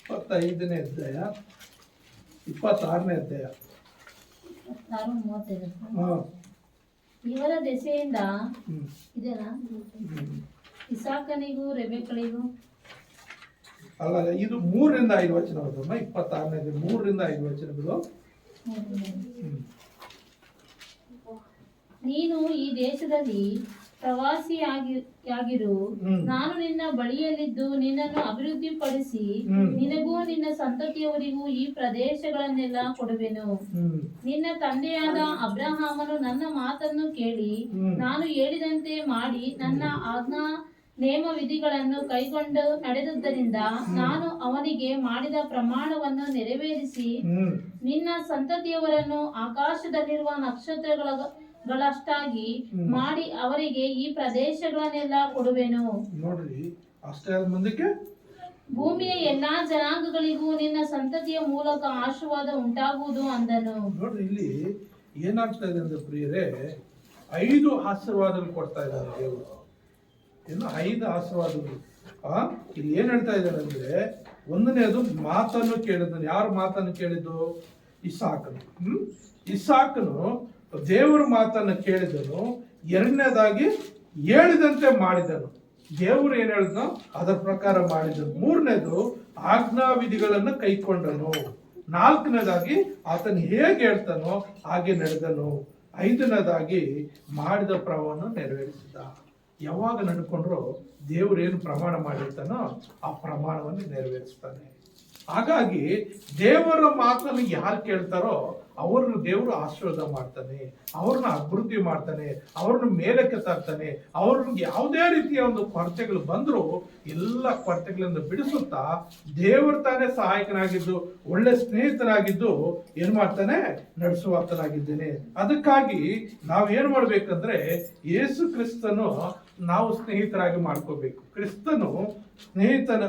25ನೇ ಅಧ್ಯಾಯ 26ನೇ ಅಧ್ಯಾಯ. ಇವರ ದೆಸೆಯಿಂದ ಇದೆನಾ ಇಸಾಕನಿಗೂ ರೆಬೆಕ್ಕಳಿಗೂ ಅಲ್ಲ, ಇದು 3ರಿಂದ 5 ವಚನ ಬರ್ತಮ್ಮ. 26ನೇ 3ರಿಂದ 5 ವಚನಗಳು. ನೀನು ಈ ದೇಶದಲ್ಲಿ ಪ್ರವಾಸಿಯಾಗಿರು, ನಾನು ನಿನ್ನ ಬಳಿಯಲ್ಲಿದ್ದು ನಿನ್ನನ್ನು ಅಭಿವೃದ್ಧಿಪಡಿಸಿ ನಿನಗೂ ನಿನ್ನ ಸಂತತಿಯವರಿಗೂ ಈ ಪ್ರದೇಶಗಳನ್ನೆಲ್ಲ ಕೊಡುವೆನು. ನಿನ್ನ ತಂದೆಯಾದ ಅಬ್ರಹಾಮನು ನನ್ನ ಮಾತನ್ನು ಕೇಳಿ ನಾನು ಹೇಳಿದಂತೆ ಮಾಡಿ ನನ್ನ ಆಜ್ಞಾ ನೇಮ ವಿಧಿಗಳನ್ನು ಕೈಗೊಂಡು ನಡೆದುದರಿಂದ ನಾನು ಅವನಿಗೆ ಮಾಡಿದ ಪ್ರಮಾಣವನ್ನು ನೆರವೇರಿಸಿ ನಿನ್ನ ಸಂತತಿಯವರನ್ನು ಆಕಾಶದಲ್ಲಿರುವ ನಕ್ಷತ್ರಗಳಷ್ಟಾಗಿ ಮಾಡಿ ಅವರಿಗೆ ಈ ಪ್ರದೇಶಗಳನ್ನೆಲ್ಲ ಕೊಡುವೆನು. ನೋಡ್ರಿ, ಅಷ್ಟೇ ಮುಂದಕ್ಕೆ ಭೂಮಿಯ ಎಲ್ಲಾ ಜನಾಂಗಗಳಿಗೂ ನಿನ್ನ ಸಂತತಿಯ ಮೂಲಕ ಆಶೀರ್ವಾದ ಉಂಟಾಗುವುದು ಅಂದನು. ನೋಡ್ರಿ, ಇಲ್ಲಿ ಏನಾಗ್ತಾ ಇದೆ ಅಂದ್ರೆ ಪ್ರಿಯರೇ, 5 ಆಶೀರ್ವಾದಗಳು ಕೊಡ್ತಾ ಇದ್ದಾರೆ ದೇವರು. ಏನು 5 ಆಶೀರ್ವಾದಗಳು. ಇಲ್ಲಿ ಏನ್ ಹೇಳ್ತಾ ಇದ್ದಾರೆ ಅಂದ್ರೆ, ಒಂದನೇದು ಮಾತನ್ನು ಕೇಳಿದನು. ಯಾರು ಮಾತನ್ನು ಕೇಳಿದ್ದು? ಇಸಾಕನು ದೇವರ ಮಾತನ್ನು ಕೇಳಿದನು. 2ನೇದಾಗಿ ಹೇಳಿದಂತೆ ಮಾಡಿದನು. ದೇವರು ಏನ್ ಹೇಳಿದ್ನೋ ಅದರ ಪ್ರಕಾರ ಮಾಡಿದನು. 3ನೇದು ಆಜ್ಞಾ ವಿಧಿಗಳನ್ನು ಕೈಕೊಂಡನು. 4ನೇದಾಗಿ ಆತನು ಹೇಗೆ ಹೇಳ್ತಾನೋ ಹಾಗೆ ನಡೆದನು. 5ನೇದಾಗಿ ಮಾಡಿದ ಪ್ರಮಾಣವನ್ನು ನೆರವೇರಿಸಿದ. ಯಾವಾಗ ನಡ್ಕೊಂಡ್ರು ದೇವರು ಏನು ಪ್ರಮಾಣ ಮಾಡಿರ್ತಾನೋ ಆ ಪ್ರಮಾಣವನ್ನು ನೆರವೇರಿಸ್ತಾನೆ. ಹಾಗಾಗಿ ದೇವರ ಮಾತನ್ನು ಯಾರು ಕೇಳ್ತಾರೋ ಅವ್ರನ್ನ ದೇವರು ಆಶೀರ್ವಾದ ಮಾಡ್ತಾನೆ, ಅವ್ರನ್ನ ಅಭಿವೃದ್ಧಿ ಮಾಡ್ತಾನೆ, ಅವ್ರನ್ನ ಮೇಲಕ್ಕೆ ತರ್ತಾನೆ. ಅವ್ರಿಗೆ ಯಾವುದೇ ರೀತಿಯ ಒಂದು ಕೊರತೆಗಳು ಬಂದರೂ ಎಲ್ಲ ಕೊರತೆಗಳಿಂದ ಬಿಡಿಸುತ್ತಾ ದೇವರು ತಾನೇ ಸಹಾಯಕನಾಗಿದ್ದು, ಒಳ್ಳೆ ಸ್ನೇಹಿತನಾಗಿದ್ದು ಏನ್ ಮಾಡ್ತಾನೆ? ನಡೆಸುವಾತನಾಗಿದ್ದೇನೆ. ಅದಕ್ಕಾಗಿ ನಾವೇನ್ ಮಾಡ್ಬೇಕಂದ್ರೆ, ಯೇಸು ಕ್ರಿಸ್ತನು ನಾವು ಸ್ನೇಹಿತರಾಗಿ ಮಾಡ್ಕೋಬೇಕು. ಕ್ರಿಸ್ತನು ಸ್ನೇಹಿತನ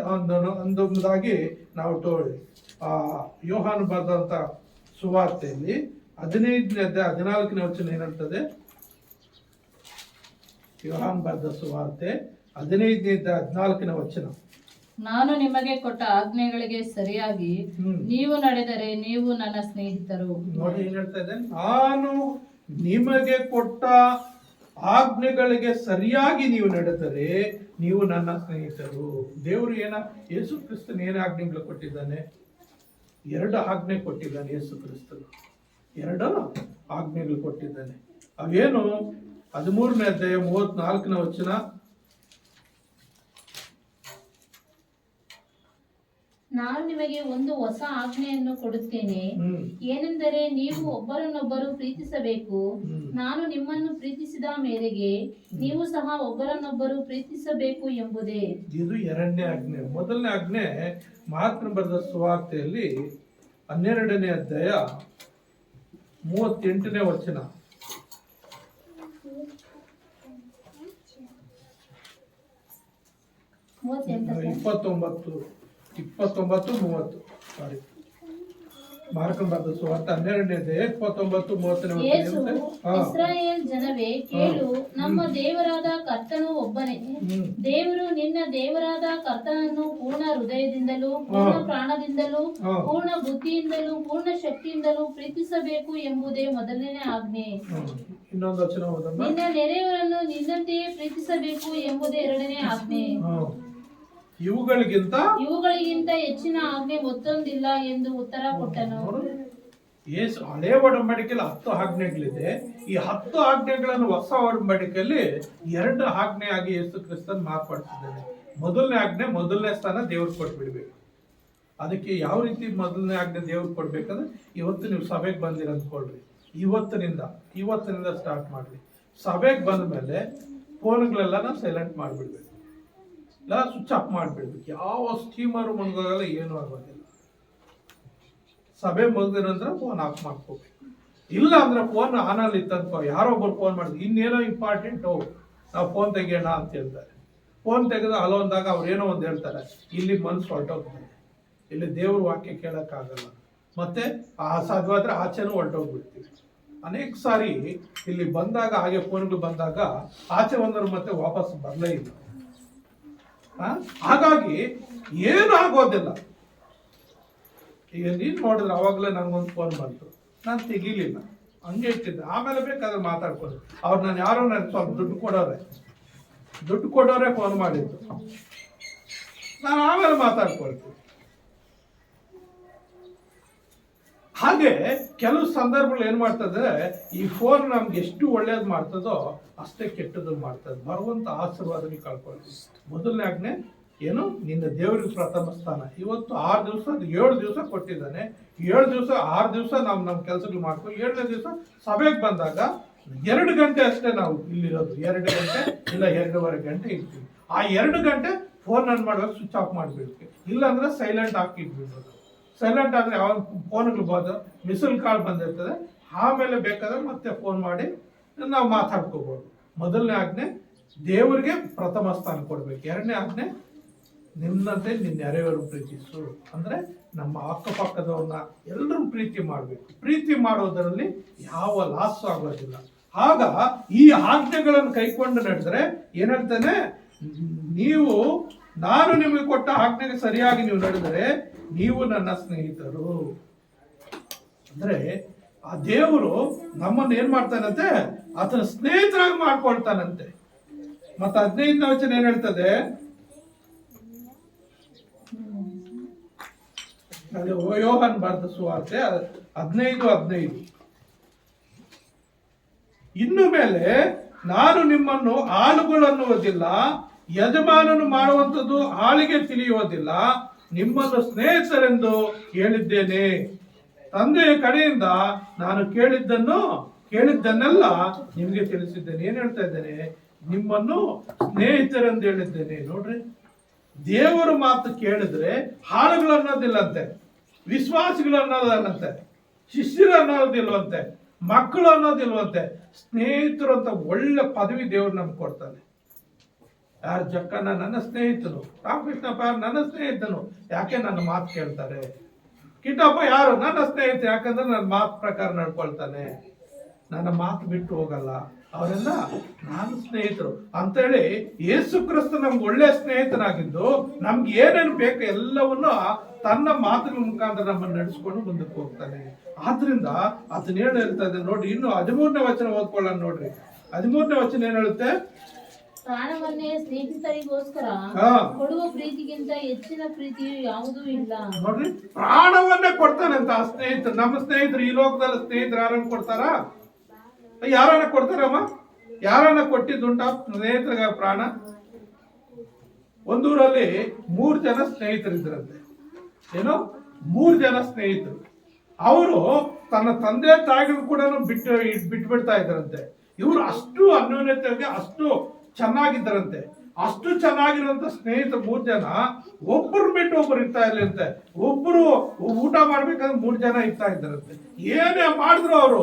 ಒಂದಾಗಿ ನಾವು ಯೋಹಾನ ಬರೆದಂತ ಸುವಾರ್ತೆಯಲ್ಲಿ 15ನೇ ಅಧ್ಯಾಯ 14ನೇ ವಚನ ಏನಂತದೆ? ಯೋಹಾನ ಬರೆದ ಸುವಾರ್ತೆ 15ನೇ ಅಧ್ಯಾಯ 14ನೇ ವಚನ. ನಾನು ನಿಮಗೆ ಕೊಟ್ಟ ಆಜ್ಞೆಗಳಿಗೆ ಸರಿಯಾಗಿ ನೀವು ನಡೆದರೆ ನೀವು ನನ್ನ ಸ್ನೇಹಿತರು. ನೋಡಿ ಏನ್ ಹೇಳ್ತಾ ಇದೆ? ನಾನು ನಿಮಗೆ ಕೊಟ್ಟ ಆಜ್ಞೆಗಳಿಗೆ ಸರಿಯಾಗಿ ನೀವು ನಡೆದರೆ ನೀವು ನನ್ನ ಸ್ನೇಹಿತರು. ದೇವರು ಯೇಸು ಕ್ರಿಸ್ತನ್ ಏನ ಆಜ್ಞೆಗಳು ಕೊಟ್ಟಿದ್ದಾನೆ? 2 ಆಜ್ಞೆ ಕೊಟ್ಟಿದ್ದಾನೆ. ಯೇಸು ಕ್ರಿಸ್ತನು 2 ಆಜ್ಞೆಗಳು ಕೊಟ್ಟಿದ್ದಾನೆ. ಅವೇನು? 13ನೇ ಅಧ್ಯಾಯ 34ನೇ ವಚನ. ನಾನು ನಿಮಗೆ ಒಂದು ಹೊಸ ಆಜ್ಞೆಯನ್ನು ಕೊಡುತ್ತೇನೆ, ಏನೆಂದರೆ ನೀವು ಒಬ್ಬರನ್ನೊಬ್ಬರು ಪ್ರೀತಿಸಬೇಕು. ನಾನು ನಿಮ್ಮನ್ನು ಪ್ರೀತಿಸಿದ ಮೇರೆಗೆ ನೀವು ಸಹ ಒಬ್ಬರನ್ನೊಬ್ಬರು ಪ್ರೀತಿಸಬೇಕು ಎಂಬುದೇ. ಇದು 2ನೇ ಆಜ್ಞೆ. 1ನೇ ಆಜ್ಞೆ ಮಾರ್ಕನ ಬರೆದ ಸುವಾರ್ತೆಯಲ್ಲಿ 12ನೇ ಅಧ್ಯಾಯ 38ನೇ ವಚನ. 29, 30 ಸಾರಿ. ಮಾರ್ಕನ್ ಬರೆದ ಸುವಾರ್ತೆ 12ನೇ 29-30 ಯೇಸು ಇಸ್ರಾಯೇಲ್ ಜನವೇ ಕೇಳು, ನಮ್ಮ ದೇವರಾದ ಕರ್ತನು ಒಬ್ಬನೇ. ದೇವರು ನಿನ್ನ ದೇವರಾದ ಕರ್ತನನ್ನು ಪೂರ್ಣ ಹೃದಯದಿಂದಲೂ ಪೂರ್ಣ ಪ್ರಾಣದಿಂದಲೂ ಪೂರ್ಣ ಬುದ್ಧಿಯಿಂದಲೂ ಪೂರ್ಣ ಶಕ್ತಿಯಿಂದಲೂ ಪ್ರೀತಿಸಬೇಕು ಎಂಬುದೇ ಮೊದಲನೇ ಆಜ್ಞೆ. ಇನ್ನೊಂದು ವಚನ ಓದಮ್ಮ. ನಿನ್ನ ನೆರೆಯವರನ್ನು ನಿನ್ನಂತೆಯೇ ಪ್ರೀತಿಸಬೇಕು ಎಂಬುದೇ ಎರಡನೇ ಆಜ್ಞೆ. ಇವುಗಳಿಗಿಂತ ಹೆಚ್ಚಿನ ಆಜ್ಞೆ ಮತ್ತೊಂದಿಲ್ಲ ಎಂದು ಉತ್ತರ ಕೊಟ್ಟನು. ಯೇಸು ಹಳೆ ಒಡಂಬಡಿಕೆಯಲ್ಲಿ 10 ಆಜ್ಞೆಗಳಿದೆ. ಈ 10 ಆಜ್ಞೆಗಳನ್ನು ಹೊಸ ಒಡಂಬಡಿಕೆಯಲ್ಲಿ 2 ಆಜ್ಞೆಯಾಗಿ ಯೇಸು ಕ್ರಿಸ್ತನ್ ಮಾರ್ಪಡಿಸಿದ್ದಾನೆ. ಮೊದಲನೇ ಆಜ್ಞೆ ಮೊದಲನೇ ಸ್ಥಾನ ದೇವ್ರು ಕೊಟ್ಬಿಡ್ಬೇಕು. ಅದಕ್ಕೆ ಯಾವ ರೀತಿ ಮೊದಲನೇ ಆಜ್ಞೆ ದೇವ್ರು ಕೊಡ್ಬೇಕಂದ್ರೆ, ಇವತ್ತು ನೀವು ಸಭೆಗೆ ಬಂದಿರ ಅಂದ್ಕೊಳ್ರಿ, ಇವತ್ತಿನಿಂದ ಸ್ಟಾರ್ಟ್ ಮಾಡ್ರಿ. ಸಭೆಗೆ ಬಂದ ಮೇಲೆ ಫೋನ್ಗಳೆಲ್ಲ ನಾವು ಸೈಲೆಂಟ್ ಮಾಡಿಬಿಡ್ಬೇಕು, ಇಲ್ಲ ಸ್ವಿಚ್ ಆಫ್ ಮಾಡಿಬಿಡ್ಬೇಕು. ಯಾವ ಸ್ಟೀಮರು ಮುಳುಗೋಗಲ್ಲ, ಏನೂ ಆಗೋದಿಲ್ಲ. ಸಭೆ ಮುಗಿದ ನಂತರ ಫೋನ್ ಆಫ್ ಮಾಡ್ಕೋಬೇಕು. ಇಲ್ಲ ಅಂದ್ರೆ ಫೋನ್ ಆನಲ್ಲಿ ಇತ್ತನ್ಕೋ, ಯಾರೊಬ್ಬರು ಫೋನ್ ಮಾಡಿದ್ರು, ಇನ್ನೇನೋ ಇಂಪಾರ್ಟೆಂಟು, ನಾವು ಫೋನ್ ತೆಗಿಯೋಣ ಅಂತ ಹೇಳ್ತಾರೆ. ಫೋನ್ ತೆಗೆದು ಹಲೋ ಅಂದಾಗ ಅವ್ರು ಏನೋ ಒಂದು ಹೇಳ್ತಾರೆ, ಇಲ್ಲಿ ಮನಸ್ಸು ಹೊರಟೋಗ್ತಾರೆ. ಇಲ್ಲಿ ದೇವ್ರ ವಾಕ್ಯ ಕೇಳೋಕ್ಕಾಗಲ್ಲ. ಮತ್ತೆ ಸಾಧ್ಯವಾದ್ರೆ ಆಚೆನೂ ಹೊರಟೋಗ್ಬಿಡ್ತೀವಿ. ಅನೇಕ ಸಾರಿ ಇಲ್ಲಿ ಬಂದಾಗ, ಹಾಗೆ ಫೋನ್ಗಳು ಬಂದಾಗ ಆಚೆ ಬಂದರು ಮತ್ತೆ ವಾಪಸ್ ಬರಲೇ ಇಲ್ಲ. ಹಾಗಾಗಿ ಏನು ಆಗೋದಿಲ್ಲ. ಈಗ ನೀನು ನೋಡಿದ್ರೆ ಅವಾಗಲೇ ನನಗೊಂದು ಫೋನ್ ಬಂತು, ನಾನು ತೆಗಿಲಿಲ್ಲ, ಹಂಗೆ ಇಟ್ಟಿದ್ದೆ. ಆಮೇಲೆ ಬೇಕಾದ್ರೆ ಮಾತಾಡ್ಕೊಂಡು ಅವ್ರು ನಾನು ಯಾರೋ ನನಗೆ ಸ್ವಲ್ಪ ದುಡ್ಡು ಕೊಡೋರೆ ಫೋನ್ ಮಾಡಿದ್ದು, ನಾನು ಆಮೇಲೆ ಮಾತಾಡ್ಕೊಳ್ತೀನಿ. ಹಾಗೆ ಕೆಲವು ಸಂದರ್ಭಗಳು ಏನ್ ಮಾಡ್ತದೆ, ಈ ಫೋನ್ ನಮ್ಗೆ ಎಷ್ಟು ಒಳ್ಳೇದು ಮಾಡ್ತದೋ ಅಷ್ಟೇ ಕೆಟ್ಟದ್ದು ಮಾಡ್ತದೆ. ಬರುವಂತ ಆಶೀರ್ವಾದನೆ ಕಳ್ಕೊಳ್ತೀವಿ. ಮೊದಲನೇ ಆಜ್ಞೆ ಏನು, ನಿನ್ನ ದೇವರಿಗೆ ಪ್ರಥಮ ಸ್ಥಾನ. ಇವತ್ತು 6 ದಿವಸ 7 ದಿವಸ ಕೊಟ್ಟಿದ್ದಾನೆ. 7 ದಿವಸ 6 ದಿವಸ ನಾವು ನಮ್ಮ ಕೆಲಸಗಳು ಮಾಡ್ಕೊಂಡು 7ನೇ ದಿವಸ ಸಭೆಗೆ ಬಂದಾಗ 2 ಗಂಟೆ ಅಷ್ಟೇ ನಾವು ಇಲ್ಲಿರೋದು. 2 ಗಂಟೆ ಇಲ್ಲ 2.5 ಗಂಟೆ ಇರ್ತೀವಿ. ಆ 2 ಗಂಟೆ ಫೋನ್ ಆನ್ ಮಾಡುವಾಗ ಸ್ವಿಚ್ ಆಫ್ ಮಾಡಿಬಿಡ್ತೀವಿ. ಇಲ್ಲಾಂದ್ರೆ ಸೈಲೆಂಟ್ ಹಾಕಿಟ್ಬಿಡ್ಬೋದು. ಸೈಲೆಂಟ್ ಆದರೆ ಯಾವ ಫೋನ್ಗಳು ಬಂದು ಮಿಸ್ಡ್ ಕಾಲ್ ಬಂದಿರ್ತದೆ. ಆಮೇಲೆ ಬೇಕಾದ್ರೆ ಮತ್ತೆ ಫೋನ್ ಮಾಡಿ ನಾವು ಮಾತಾಡ್ಕೋಬೋದು. ಮೊದಲನೇ ಆಜ್ಞೆ ದೇವರಿಗೆ ಪ್ರಥಮ ಸ್ಥಾನ ಕೊಡ್ಬೇಕು. 2ನೇ ಆಜ್ಞೆ ನಿನ್ನಂತೆ ನಿನ್ನ ನೆರೆಯವರು ಪ್ರೀತಿಸು, ಅಂದ್ರೆ ನಮ್ಮ ಅಕ್ಕಪಕ್ಕದವ್ರನ್ನ ಎಲ್ಲರೂ ಪ್ರೀತಿ ಮಾಡಬೇಕು. ಪ್ರೀತಿ ಮಾಡೋದರಲ್ಲಿ ಯಾವ ಲಾಸ್ ಆಗೋದಿಲ್ಲ. ಆಗ ಈ ಆಜ್ಞೆಗಳನ್ನು ಕೈಕೊಂಡು ನಡೆದ್ರೆ ಏನಾಗ್ತಾನೆ, ನಾನು ನಿಮಗೆ ಕೊಟ್ಟ ಆಜ್ಞೆಗೆ ಸರಿಯಾಗಿ ನೀವು ನಡೆದರೆ ನೀವು ನನ್ನ ಸ್ನೇಹಿತರು. ಅಂದ್ರೆ ಆ ದೇವರು ನಮ್ಮನ್ನು ಏನ್ ಮಾಡ್ತಾನಂತೆ, ಆತನ ಸ್ನೇಹಿತರಾಗಿ ಮಾಡ್ಕೊಳ್ತಾನಂತೆ. ಮತ್ತೆ 15ನೇ ವಚನ ಏನ್ ಹೇಳ್ತದೆ, ಅದೇ ಯೋಹಾನ್ ಬರೆದ ಸುವಾರ್ತೆ 15:15. ಇನ್ನು ಮೇಲೆ ನಾನು ನಿಮ್ಮನ್ನು ಆಳುಗಳನ್ನುವುದಿಲ್ಲ, ಯಜಮಾನನು ಮಾಡುವಂಥದ್ದು ಆಳಿಗೆ ತಿಳಿಯುವುದಿಲ್ಲ, ನಿಮ್ಮನ್ನು ಸ್ನೇಹಿತರೆಂದು ಹೇಳಿದ್ದೇನೆ. ತಂದೆಯ ಕಡೆಯಿಂದ ನಾನು ಕೇಳಿದ್ದನ್ನೆಲ್ಲ ನಿಮಗೆ ತಿಳಿಸಿದ್ದೇನೆ. ಏನ್ ಹೇಳ್ತಾ ಇದ್ದೇನೆ, ನಿಮ್ಮನ್ನು ಸ್ನೇಹಿತರೆಂದು ಹೇಳಿದ್ದೇನೆ. ನೋಡ್ರಿ, ದೇವರ ಮಾತು ಕೇಳಿದ್ರೆ ಹಾಳುಗಳು ಅನ್ನೋದಿಲ್ಲಂತೆ, ವಿಶ್ವಾಸಿಗಳು ಅನ್ನೋದಲ್ಲಂತೆ, ಶಿಷ್ಯರು ಅನ್ನೋದಿಲ್ವಂತೆ, ಮಕ್ಕಳು ಅನ್ನೋದಿಲ್ವಂತೆ, ಸ್ನೇಹಿತರು ಅಂತ ಒಳ್ಳೆ ಪದವಿ ದೇವರು ನಮ್ಗೆ ಕೊಡ್ತಾನೆ. ಯಾರು ಜಕ್ಕಣ್ಣ ನನ್ನ ಸ್ನೇಹಿತನು, ರಾಮಕೃಷ್ಣಪ್ಪ ನನ್ನ ಸ್ನೇಹಿತನು, ಯಾಕೆ ನನ್ನ ಮಾತು ಕೇಳ್ತಾರೆ. ಕಿಟ್ಟಪ್ಪ ಯಾರು ನನ್ನ ಸ್ನೇಹಿತ, ಯಾಕಂದ್ರೆ ನನ್ನ ಮಾತು ಪ್ರಕಾರ ನಡ್ಕೊಳ್ತಾನೆ, ನನ್ನ ಮಾತು ಬಿಟ್ಟು ಹೋಗಲ್ಲ, ಅವರೆಲ್ಲ ನಾನು ಸ್ನೇಹಿತರು ಅಂತೇಳಿ ಯೇಸು ಕ್ರಿಸ್ತ ನಮ್ಗೆ ಒಳ್ಳೆ ಸ್ನೇಹಿತನಾಗಿದ್ದು ನಮ್ಗೆ ಏನೇನು ಬೇಕು ಎಲ್ಲವನ್ನೂ ತನ್ನ ಮಾತುಗಳ ಮುಖಾಂತರ ನಮ್ಮನ್ನು ನಡೆಸ್ಕೊಂಡು ಮುಂದಕ್ಕೆ ಹೋಗ್ತಾನೆ. ಆದ್ರಿಂದ ಅದನ್ನ ಹೇಳ್ತಾ ಇದೆ ನೋಡಿ. ಇನ್ನು 13ನೇ ವಚನ ಓದ್ಕೊಳ್ಳೋಣ ನೋಡ್ರಿ. 13ನೇ ವಚನ ಏನ್ ಹೇಳುತ್ತೆ, ಪ್ರಾಣವನ್ನೇ ಸ್ನೇಹಿತರಿಗೋಸ್ಕರ ಕೊಡುವ ಪ್ರೀತಿಗಿಂತ ಹೆಚ್ಚಿನ ಪ್ರೀತಿಯು ಯಾವುದೂ ಇಲ್ಲ. ನೋಡ್ರಿ, ಪ್ರಾಣವನ್ನೇ ಕೊಡ್ತಾನಂತ ಆ ಸ್ನೇಹಿತರು. ನಮ್ಮ ಸ್ನೇಹಿತರು ಈ ಲೋಕದಲ್ಲಿ ಸ್ನೇಹಿತರು ಯಾರನ್ನ ಕೊಡ್ತಾರ? ಯಾರನ್ನ ಕೊಡ್ತಾರಮ್ಮ? ಯಾರನ್ನ ಕೊಟ್ಟಿದ್ದುಂಟ ಸ್ನೇಹಿತರಿಗ ಪ್ರಾಣ? ಒಂದೂರಲ್ಲಿ 3 ಜನ ಸ್ನೇಹಿತರಿದ್ರಂತೆ. ಏನೋ 3 ಜನ ಸ್ನೇಹಿತರು. ಅವರು ತನ್ನ ತಂದೆ ತಾಯಿಗಳು ಕೂಡ ಬಿಟ್ಬಿಡ್ತಾ ಇದ್ರಂತೆ. ಇವರು ಅಷ್ಟು ಅನ್ಯೋನ್ಯತೆಗೆ ಅಷ್ಟು ಚೆನ್ನಾಗಿದ್ದರಂತೆ. ಅಷ್ಟು ಚೆನ್ನಾಗಿರುವಂತ ಸ್ನೇಹಿತ 3 ಜನ ಒಬ್ಬರು ಬಿಟ್ಟು ಒಬ್ಬರು ಇರ್ತಾ ಇರ್ಲಿಂತೆ. ಒಬ್ಬರು ಊಟ ಮಾಡ್ಬೇಕಂದ್ರೆ 3 ಜನ ಇರ್ತಾ ಇದ್ದಾರಂತೆ. ಏನೇ ಮಾಡಿದ್ರು ಅವರು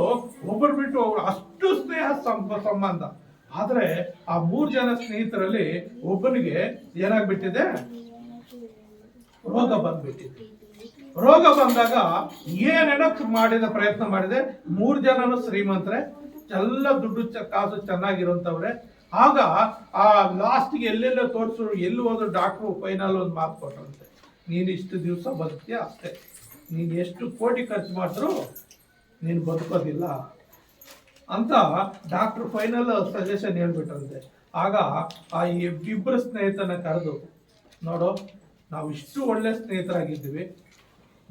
ಒಬ್ಬರು ಬಿಟ್ಟು ಒಬ್ರು, ಅಷ್ಟು ಸ್ನೇಹ ಸಂಬಂಧ. ಆದ್ರೆ ಆ 3 ಜನ ಸ್ನೇಹಿತರಲ್ಲಿ ಒಬ್ಬನಿಗೆ ಏನಾಗ್ಬಿಟ್ಟಿದೆ, ರೋಗ ಬಂದ್ಬಿಟ್ಟಿದೆ. ರೋಗ ಬಂದಾಗ ಏನೇನೋ ಮಾಡಿದ ಪ್ರಯತ್ನ ಮಾಡಿದೆ. 3 ಜನನು ಶ್ರೀಮಂತರೆ, ಎಲ್ಲ ದುಡ್ಡು ಕಾಸು ಚೆನ್ನಾಗಿರುವಂತವ್ರೆ. ಆಗ ಆ ಲಾಸ್ಟ್ಗೆ ಎಲ್ಲೆಲ್ಲೋ ತೋರಿಸಿದ್ರು, ಎಲ್ಲಿ ಹೋದ್ರು ಡಾಕ್ಟ್ರು ಫೈನಲ್ ಒಂದು ಮಾತು ಕೊಟ್ಟರಂತೆ, ನೀನು ಇಷ್ಟು ದಿವಸ ಬದುಕ್ತೀಯ ಅಷ್ಟೇ, ನೀನು ಎಷ್ಟು ಕೋಟಿ ಖರ್ಚು ಮಾಡಿದ್ರು ನೀನು ಬದುಕೋದಿಲ್ಲ ಅಂತ ಡಾಕ್ಟ್ರು ಫೈನಲ್ ಸಜೆಷನ್ ಹೇಳ್ಬಿಟ್ರಂತೆ. ಆಗ ಆ ಇಬ್ಬರು ಸ್ನೇಹಿತನ ಕರೆದು, ನೋಡು ನಾವು ಇಷ್ಟು ಒಳ್ಳೆ ಸ್ನೇಹಿತರಾಗಿದ್ದೀವಿ,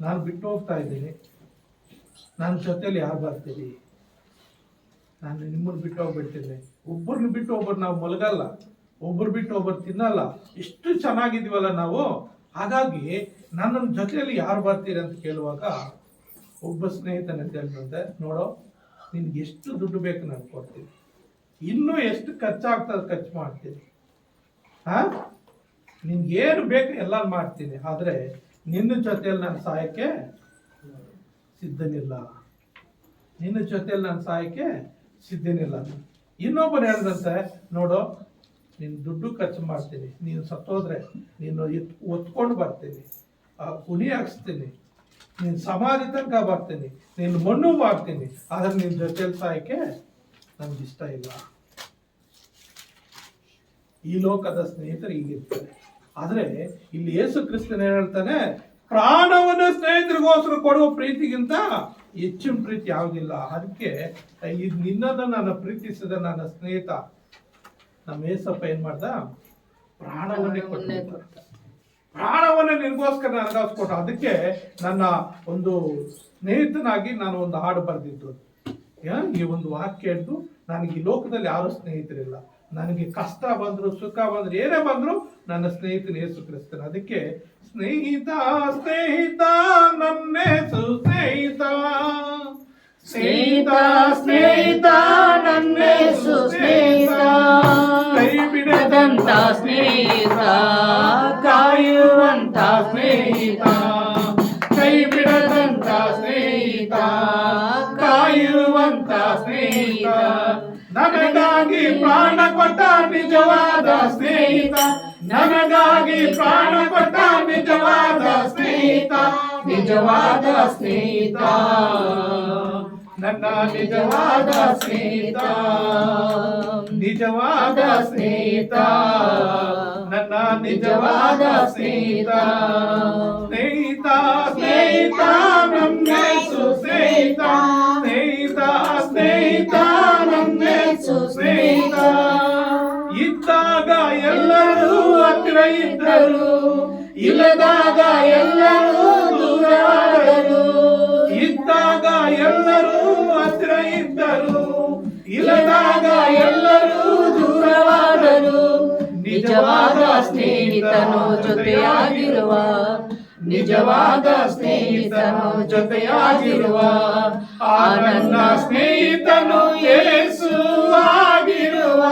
ನಾನು ಬಿಟ್ಟು ಹೋಗ್ತಾ ಇದ್ದೀನಿ, ನನ್ನ ಜೊತೆಲಿ ಯಾರು ಬರ್ತೀರಿ? ನಾನು ನಿಮ್ಮನ್ನು ಬಿಟ್ಟು ಹೋಗ್ಬಿಡ್ತೀನಿ. ಒಬ್ಬರನ್ನ ಬಿಟ್ಟು ಒಬ್ಬರು ನಾವು ಮಲಗಲ್ಲ, ಒಬ್ಬರು ಬಿಟ್ಟು ಒಬ್ಬರು ತಿನ್ನಲ್ಲ, ಇಷ್ಟು ಚೆನ್ನಾಗಿದ್ದೀವಲ್ಲ ನಾವು, ಹಾಗಾಗಿ ನನ್ನ ಜೊತೆಯಲ್ಲಿ ಯಾರು ಬರ್ತೀರಿ ಅಂತ ಕೇಳುವಾಗ ಒಬ್ಬ ಸ್ನೇಹಿತನ ಹೇಳ್ತಂತೆ, ನೋಡೋ ನಿನ್ಗೆ ಎಷ್ಟು ದುಡ್ಡು ಬೇಕು ನಾನು ಕೊಡ್ತೀನಿ, ಇನ್ನೂ ಎಷ್ಟು ಖರ್ಚಾಗ್ತದೆ ಖರ್ಚು ಮಾಡ್ತೀನಿ, ನಿನ್ಗೇನು ಬೇಕು ಎಲ್ಲ ಮಾಡ್ತೀನಿ, ಆದರೆ ನಿನ್ನ ಜೊತೆಯಲ್ಲಿ ನಾನು ಸಾಯಕ್ಕೆ ಸಿದ್ಧನಿಲ್ಲ, ನಿನ್ನ ಜೊತೆಯಲ್ಲಿ ನಾನು ಸಾಯಕ್ಕೆ ಸಿದ್ಧನಿಲ್ಲ. ಇನ್ನೊಬ್ಬರು ಹೇಳ್ದಂತೆ, ನೋಡು ನೀನು ದುಡ್ಡು ಖರ್ಚು ಮಾಡ್ತೀನಿ, ನೀನು ಸತ್ತೋದ್ರೆ ನೀನು ಒತ್ಕೊಂಡು ಬರ್ತೀನಿ, ಕುಣಿ ಹಾಕ್ಸ್ತೀನಿ, ನೀನು ಸಮಾಧಿ ತನಕ ಬರ್ತೀನಿ, ನೀನು ಮಣ್ಣು ಮಾಡ್ತೀನಿ, ಆದರೆ ನಿನ್ನ ಜೊತೆಯಲ್ಲಿ ಸಾಯಕ್ಕೆ ನಮ್ಗಿಷ್ಟ ಇಲ್ಲ. ಈ ಲೋಕದ ಸ್ನೇಹಿತರು ಹೀಗಿರ್ತಾರೆ. ಆದ್ರೆ ಇಲ್ಲಿ ಯೇಸು ಕ್ರಿಸ್ತನ ಹೇಳ್ತಾನೆ, ಪ್ರಾಣವನ್ನು ಸ್ನೇಹಿತರಿಗೋಸ್ಕರ ಕೊಡುವ ಪ್ರೀತಿಗಿಂತ ಹೆಚ್ಚಿನ ಪ್ರೀತಿ ಯಾವುದಿಲ್ಲ. ಅದಕ್ಕೆ ಇದು ನಿನ್ನನ್ನು ನಾನು ಪ್ರೀತಿಸಿದ ನನ್ನ ಸ್ನೇಹಿತ ನಮ್ಮ ಏಸಪ್ಪ ಏನ್ ಮಾಡ್ದ, ಪ್ರಾಣವನ್ನೇ ಕೊಟ್ಟ, ಪ್ರಾಣವನ್ನೇ ನಿನಗೋಸ್ಕರ ನನಗೋಸ್ಕೊಟ್ಟ. ಅದಕ್ಕೆ ನನ್ನ ಒಂದು ಸ್ನೇಹಿತನಾಗಿ ನಾನು ಒಂದು ಹಾಡು ಬರೆದಿದ್ದು, ಈ ಒಂದು ವಾಕ್ಯ ಹಿಡಿದು, ನನಗೆ ಈ ಲೋಕದಲ್ಲಿ ಯಾರು ಸ್ನೇಹಿತರಿಲ್ಲ, ನನಗೆ ಕಷ್ಟ ಬಂದ್ರು ಸುಖ ಬಂದ್ರು ಏನೇ ಬಂದ್ರು ನನ್ನ ಸ್ನೇಹಿತನ ಯೇಸು ಕ್ರಿಸ್ತನ. ಅದಕ್ಕೆ ಸ್ನೇಹಿತ ಸ್ನೇಹಿತ ನನ್ನೇಸು ಸ್ನೇಹಿತ, ಸ್ನೇಹಿತ ಸ್ನೇಹಿತ ನನ್ನೇಸು ಸ್ನೇಹಿತ, ಕೈ ಬಿಡದಂತ ಸ್ನೇಹಿತ, ಕಾಯುವಂತ ಸ್ನೇಹಿತ, ಕೈ ಬಿಡದಂತ ಸ್ನೇಹಿತ, ಕಾಯುವಂತ ಸ್ನೇಹಿತ, ನನಗಾಗಿ ಪ್ರಾಣ ಕೊಟ್ಟ ನಿಜವಾದ ಸ್ನೇಹಿತ, ನನಗಾಗಿ ಪ್ರಾಣ ಕೊಟ್ಟ ನಿಜವಾದ ಸ್ನೇಹಿತ, ನಿಜವಾದ ಸ್ನೇಹಿತ, ನನ್ನ ನಿಜವಾದ ಸ್ನೇಹಿತ, ನಿಜವಾದ ಸ್ನೇಹಿತ, ನನ್ನ ನಿಜವಾದ ಸ್ನೇಹಿತ, ಸ್ನೇಹಿತ ಸ್ನೇಹಿತ ನನ್ನೇಸು ಸ್ನೇಹಿತ, ಸ್ನೇಹಿತ ಸ್ನೇಹಿತ ನನ್ನೇಸು ಸ್ನೇಹಿತ, ಇದ್ದಾಗ ಎಲ್ಲರೂ ಹತ್ತಿರ ಇದ್ದರು, ಇಲ್ಲದಾಗ ಎಲ್ಲರೂ ದೂರವಾದರು, ಇದ್ದಾಗ ಎಲ್ಲರೂ ಹತ್ತಿರ ಇದ್ದರು, ಇಲ್ಲದಾಗ ಎಲ್ಲರೂ ದೂರವಾದರು, ನಿಜವಾದ ಸ್ನೇಹಿತನು ಜೊತೆಯಾಗಿರುವ, ನಿಜವಾದ ಸ್ನೇಹಿತನು ಜೊತೆಯಾಗಿರುವ, ಆ ನನ್ನ ಸ್ನೇಹಿತನು ಯೇಸು ಆಗಿರುವ,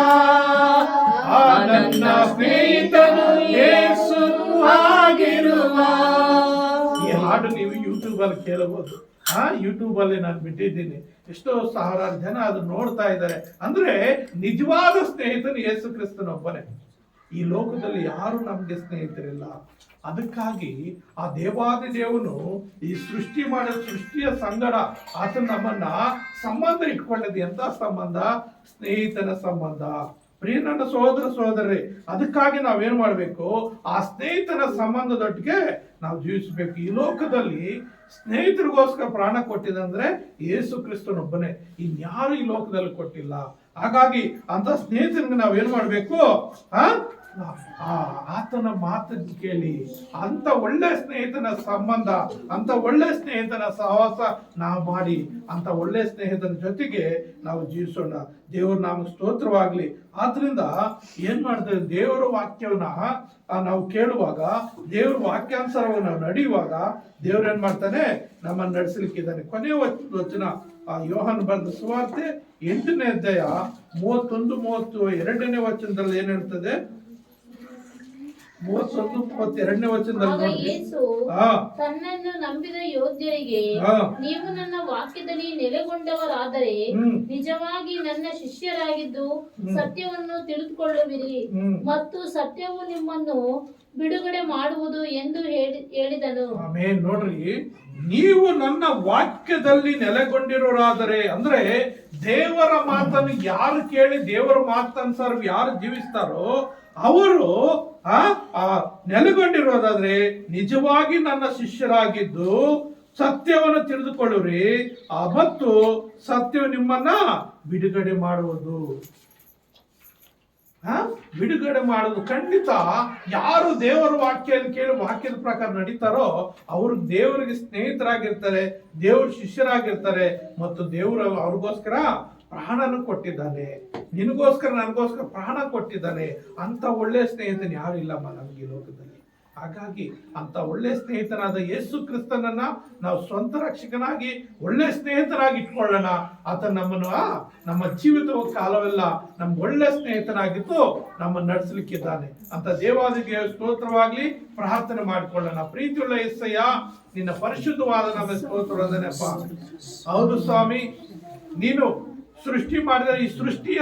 ಆ ನನ್ನ ಸ್ನೇಹಿತನು ಯೇಸು ಆಗಿರುವ. ಈ ಹಾಡು ನೀವು ಯೂಟ್ಯೂಬ್ ಅಲ್ಲಿ ಕೇಳಬಹುದು. ಯೂಟ್ಯೂಬ್ ಅಲ್ಲಿ ನಾನು ಬಿಟ್ಟಿದ್ದೀನಿ, ಎಷ್ಟೋ ಸಾವಿರಾರು ಜನ ಅದು ನೋಡ್ತಾ ಇದ್ದಾರೆ. ಅಂದ್ರೆ ನಿಜವಾದ ಸ್ನೇಹಿತನು ಯೇಸು ಕ್ರಿಸ್ತನೊಬ್ಬನೇ. ಈ ಲೋಕದಲ್ಲಿ ಯಾರು ನಮ್ಗೆ ಸ್ನೇಹಿತರಿಲ್ಲ. ಅದಕ್ಕಾಗಿ ಆ ದೇವಾದಿ ದೇವನು ಈ ಸೃಷ್ಟಿ ಮಾಡಿದ ಸೃಷ್ಟಿಯ ಸಂಗಡ ಆತ ನಮ್ಮನ್ನ ಸಂಬಂಧ ಇಟ್ಕೊಳ್ಳೋದು. ಎಂತ ಸಂಬಂಧ? ಸ್ನೇಹಿತನ ಸಂಬಂಧ. ಪ್ರಿಯ ನನ್ನ ಸಹೋದರ ಸಹೋದರಿ, ಅದಕ್ಕಾಗಿ ನಾವೇನ್ ಮಾಡ್ಬೇಕು? ಆ ಸ್ನೇಹಿತನ ಸಂಬಂಧದೊಟ್ಟಿಗೆ ನಾವು ಜೀವಿಸಬೇಕು. ಈ ಲೋಕದಲ್ಲಿ ಸ್ನೇಹಿತರಿಗೋಸ್ಕರ ಪ್ರಾಣ ಕೊಟ್ಟಿದಂದ್ರೆ ಯೇಸು ಕ್ರಿಸ್ತನೊಬ್ಬನೇ, ಇನ್ಯಾರು ಈ ಲೋಕದಲ್ಲಿ ಕೊಟ್ಟಿಲ್ಲ. ಹಾಗಾಗಿ ಅಂತ ಸ್ನೇಹಿತನಿಗೆ ನಾವೇನ್ ಮಾಡ್ಬೇಕು? ಆತನ ಮಾತನ್ನು ಕೇಳಿ ಅಂತ ಒಳ್ಳೆ ಸ್ನೇಹಿತನ ಸಂಬಂಧ, ಅಂತ ಒಳ್ಳೆ ಸ್ನೇಹಿತನ ಸಹವಾಸ ನಾವು ಮಾಡಿ ಅಂತ ಒಳ್ಳೆ ಸ್ನೇಹಿತನ ಜೊತೆಗೆ ನಾವು ಜೀವಿಸೋಣ. ದೇವ್ರ ನಾಮ ಸ್ತೋತ್ರವಾಗ್ಲಿ. ಆದ್ರಿಂದ ಏನ್ ಮಾಡ್ತೇವೆ? ದೇವರ ವಾಕ್ಯವನ್ನ ನಾವು ಕೇಳುವಾಗ, ದೇವ್ರ ವಾಕ್ಯಾನುಸಾರವಾಗಿ ನಾವು ನಡೆಯುವಾಗ ದೇವ್ರ ಏನ್ ಮಾಡ್ತಾನೆ? ನಮ್ಮನ್ನು ನಡೆಸಲಿಕ್ಕಿದ್ದಾನೆ. ಕೊನೆಯ ವಚನ ಯೋಹಾನ ಬರೆದ ಸುವಾರ್ತೆ 8ನೇ ಅಧ್ಯಾಯ 31-32ನೇ ವಚನದಲ್ಲಿ ಏನ್ ಹೇಳ್ತದೆ? 31-32ನೇ ವಚನದಲ್ಲಿ ಆಗ ನೋಡಿ. ಯೇಸು ಹಾ ತನ್ನನ್ನು ನಂಬಿದ ಯೋಧರಿಗೆ, ಹಾ ನೀವು ನನ್ನ ವಾಕ್ಯದಲ್ಲಿ ನೆಲೆಗೊಂಡವರಾದರೆ ನಿಜವಾಗಿ ನನ್ನ ಶಿಷ್ಯರಾಗಿದ್ದು ಸತ್ಯವನ್ನು ತಿಳಿದುಕೊಳ್ಳುವಿರಿ ಮತ್ತು ಸತ್ಯವು ನಿಮ್ಮನ್ನು ಬಿಡುಗಡೆ ಮಾಡುವುದು ಎಂದು ಹೇಳಿದನು. ಆಮೇಲೆ ನೋಡ್ರಿ, ನೀವು ನನ್ನ ವಾಕ್ಯದಲ್ಲಿ ನೆಲೆಗೊಂಡಿರೋರಾದರೆ ಅಂದ್ರೆ ದೇವರ ಮಾತನ್ನು ಯಾರು ಕೇಳಿ ದೇವರ ಮಾತನುಸಾರ ಯಾರು ಜೀವಿಸ್ತಾರೋ ಅವರು ನೆಲೆಗೊಂಡಿರೋದಾದ್ರೆ ನಿಜವಾಗಿ ನನ್ನ ಶಿಷ್ಯರಾಗಿದ್ದು ಸತ್ಯವನ್ನು ತಿಳಿದುಕೊಳ್ಳುವಿರಿ ಮತ್ತು ಸತ್ಯವು ನಿಮ್ಮನ್ನ ಬಿಡುಗಡೆ ಮಾಡುವುದು. ಬಿಡುಗಡೆ ಮಾಡೋದು ಖಂಡಿತ. ಯಾರು ದೇವರ ವಾಕ್ಯ ಕೇಳಿ ವಾಕ್ಯದ ಪ್ರಕಾರ ನಡೀತಾರೋ ಅವರು ದೇವರಿಗೆ ಸ್ನೇಹಿತರಾಗಿರ್ತಾರೆ, ದೇವ್ರ ಶಿಷ್ಯರಾಗಿರ್ತಾರೆ ಮತ್ತು ದೇವರು ಅವ್ರಿಗೋಸ್ಕರ ಪ್ರಾಣನ ಕೊಟ್ಟಿದ್ದಾನೆ. ನಿನಗೋಸ್ಕರ ನನಗೋಸ್ಕರ ಪ್ರಾಣ ಕೊಟ್ಟಿದ್ದಾನೆ. ಅಂತ ಒಳ್ಳೆ ಸ್ನೇಹಿತನ ಯಾರು ಇಲ್ಲಮ್ಮ ನಮ್ಗೆ ಲೋಕದಲ್ಲಿ. ಹಾಗಾಗಿ ಅಂತ ಒಳ್ಳೆ ಸ್ನೇಹಿತನಾದ ಯೇಸು ಕ್ರಿಸ್ತನನ್ನ ನಾವು ಸ್ವಂತ ರಕ್ಷಕನಾಗಿ ಒಳ್ಳೆ ಸ್ನೇಹಿತನಾಗಿ ಇಟ್ಕೊಳ್ಳೋಣ. ಆತ ನಮ್ಮನ್ನು ನಮ್ಮ ಜೀವಿತ ಕಾಲವೆಲ್ಲ ನಮ್ಗೆ ಒಳ್ಳೆ ಸ್ನೇಹಿತನಾಗಿದ್ದು ನಮ್ಮನ್ನು ನಡೆಸಲಿಕ್ಕಿದ್ದಾನೆ ಅಂತ ದೇವಾದಿಗೆ ಸ್ತೋತ್ರವಾಗ್ಲಿ. ಪ್ರಾರ್ಥನೆ ಮಾಡಿಕೊಳ್ಳೋಣ. ಪ್ರೀತಿಯುಳ್ಳ ಯೇಸಯ್ಯ, ನಿನ್ನ ಪರಿಶುದ್ಧವಾದ ನಮ್ಮ ಸ್ತೋತ್ರವದನೆಪ್ಪ. ಹೌದು ಸ್ವಾಮಿ, ನೀನು ಸೃಷ್ಟಿ ಮಾಡಿದರೆ ಈ ಸೃಷ್ಟಿಯ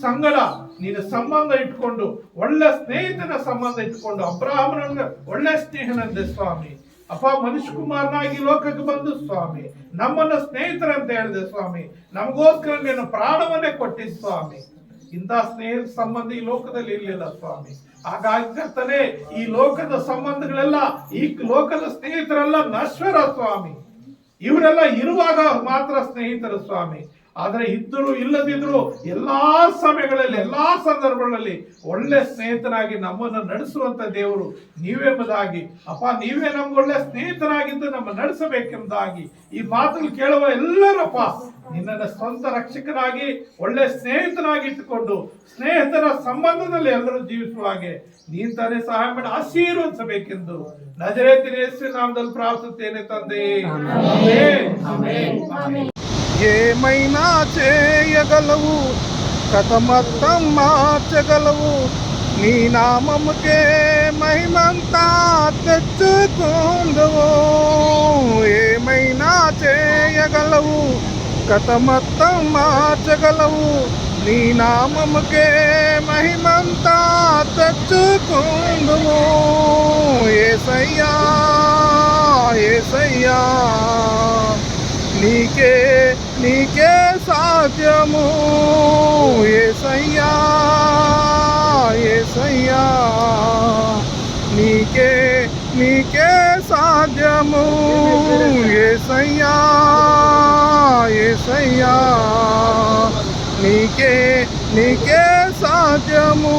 ಸಂಗಡ ನೀನು ಸಂಬಂಧ ಇಟ್ಕೊಂಡು ಒಳ್ಳೆ ಸ್ನೇಹಿತನ ಸಂಬಂಧ ಇಟ್ಕೊಂಡು ಅಬ್ರಹಾಮನ ಒಳ್ಳೆ ಸ್ನೇಹನಂದೆ ಸ್ವಾಮಿ. ಅಪ್ಪ, ಮನುಷ್ಯ ಕುಮಾರನಾಗಿ ಲೋಕಕ್ಕೆ ಬಂದು ಸ್ವಾಮಿ ನಮ್ಮನ್ನ ಸ್ನೇಹಿತರಂತ ಹೇಳಿದೆ ಸ್ವಾಮಿ. ನಮಗೋಸ್ಕರ ನೀನು ಪ್ರಾಣವನ್ನೇ ಕೊಟ್ಟಿದ್ದ ಸ್ವಾಮಿ. ಇಂಥ ಸ್ನೇಹ ಸಂಬಂಧ ಈ ಲೋಕದಲ್ಲಿ ಇರಲಿಲ್ಲ ಸ್ವಾಮಿ. ಹಾಗಾಗಿ ಕರ್ತನೇ, ಈ ಲೋಕದ ಸಂಬಂಧಗಳೆಲ್ಲ, ಈ ಲೋಕದ ಸ್ನೇಹಿತರೆಲ್ಲ ನಶ್ವರ ಸ್ವಾಮಿ. ಇವರೆಲ್ಲ ಇರುವಾಗ ಮಾತ್ರ ಸ್ನೇಹಿತರು ಸ್ವಾಮಿ. ಆದ್ರೆ ಇದ್ದರೂ ಇಲ್ಲದಿದ್ರು ಎಲ್ಲಾ ಸಮಯಗಳಲ್ಲಿ ಎಲ್ಲಾ ಸಂದರ್ಭಗಳಲ್ಲಿ ಒಳ್ಳೆ ಸ್ನೇಹಿತನಾಗಿ ನಮ್ಮನ್ನು ನಡೆಸುವಂತ ದೇವರು ನೀವೆಂಬುದಾಗಿ ಅಪ್ಪ, ನೀವೇ ನಮ್ಗೆ ಒಳ್ಳೆ ಸ್ನೇಹಿತರಾಗಿದ್ದು ನಮ್ಮ ನಡೆಸಬೇಕೆಂಬುದಾಗಿ ಈ ಮಾತನ್ನು ಕೇಳುವ ಎಲ್ಲರಪ್ಪ ನಿನ್ನನ್ನು ಸ್ವಂತ ರಕ್ಷಕನಾಗಿ ಒಳ್ಳೆ ಸ್ನೇಹಿತನಾಗಿ ಇಟ್ಟುಕೊಂಡು ಸ್ನೇಹಿತರ ಸಂಬಂಧದಲ್ಲಿ ಎಲ್ಲರೂ ಜೀವಿಸುವ ಹಾಗೆ ನೀನ್ ತಾನೇ ಸಹಾಯ ಮಾಡಿ ಆಶೀರ್ವದಿಸಬೇಕೆಂದು ನಜರೇತಿನ ಯೇಸುವಿನ ನಾಮದಲ್ಲಿ ಪ್ರಾರ್ಥಿಸುತ್ತೇನೆ ತಂದೆ. ఏమైనా చేయగలవు, కథమొత్తం మార్చగలవు, నీ నామముకే మహిమంతా తెచ్చుకుందువు. ఏమైనా చేయగలవు, కథమొత్తం మార్చగలవు, నీ నామముకే మహిమంతా తెచ్చుకుందువు. యేసయ్యా యేసయ్యా, నీకే నీకే సాధ్యము. యేసయ్యా యేసయ్యా, నీకే నీకే సాధ్యము. యేసయ్యా యేసయ్యా, నీకే నీకే సాధ్యము.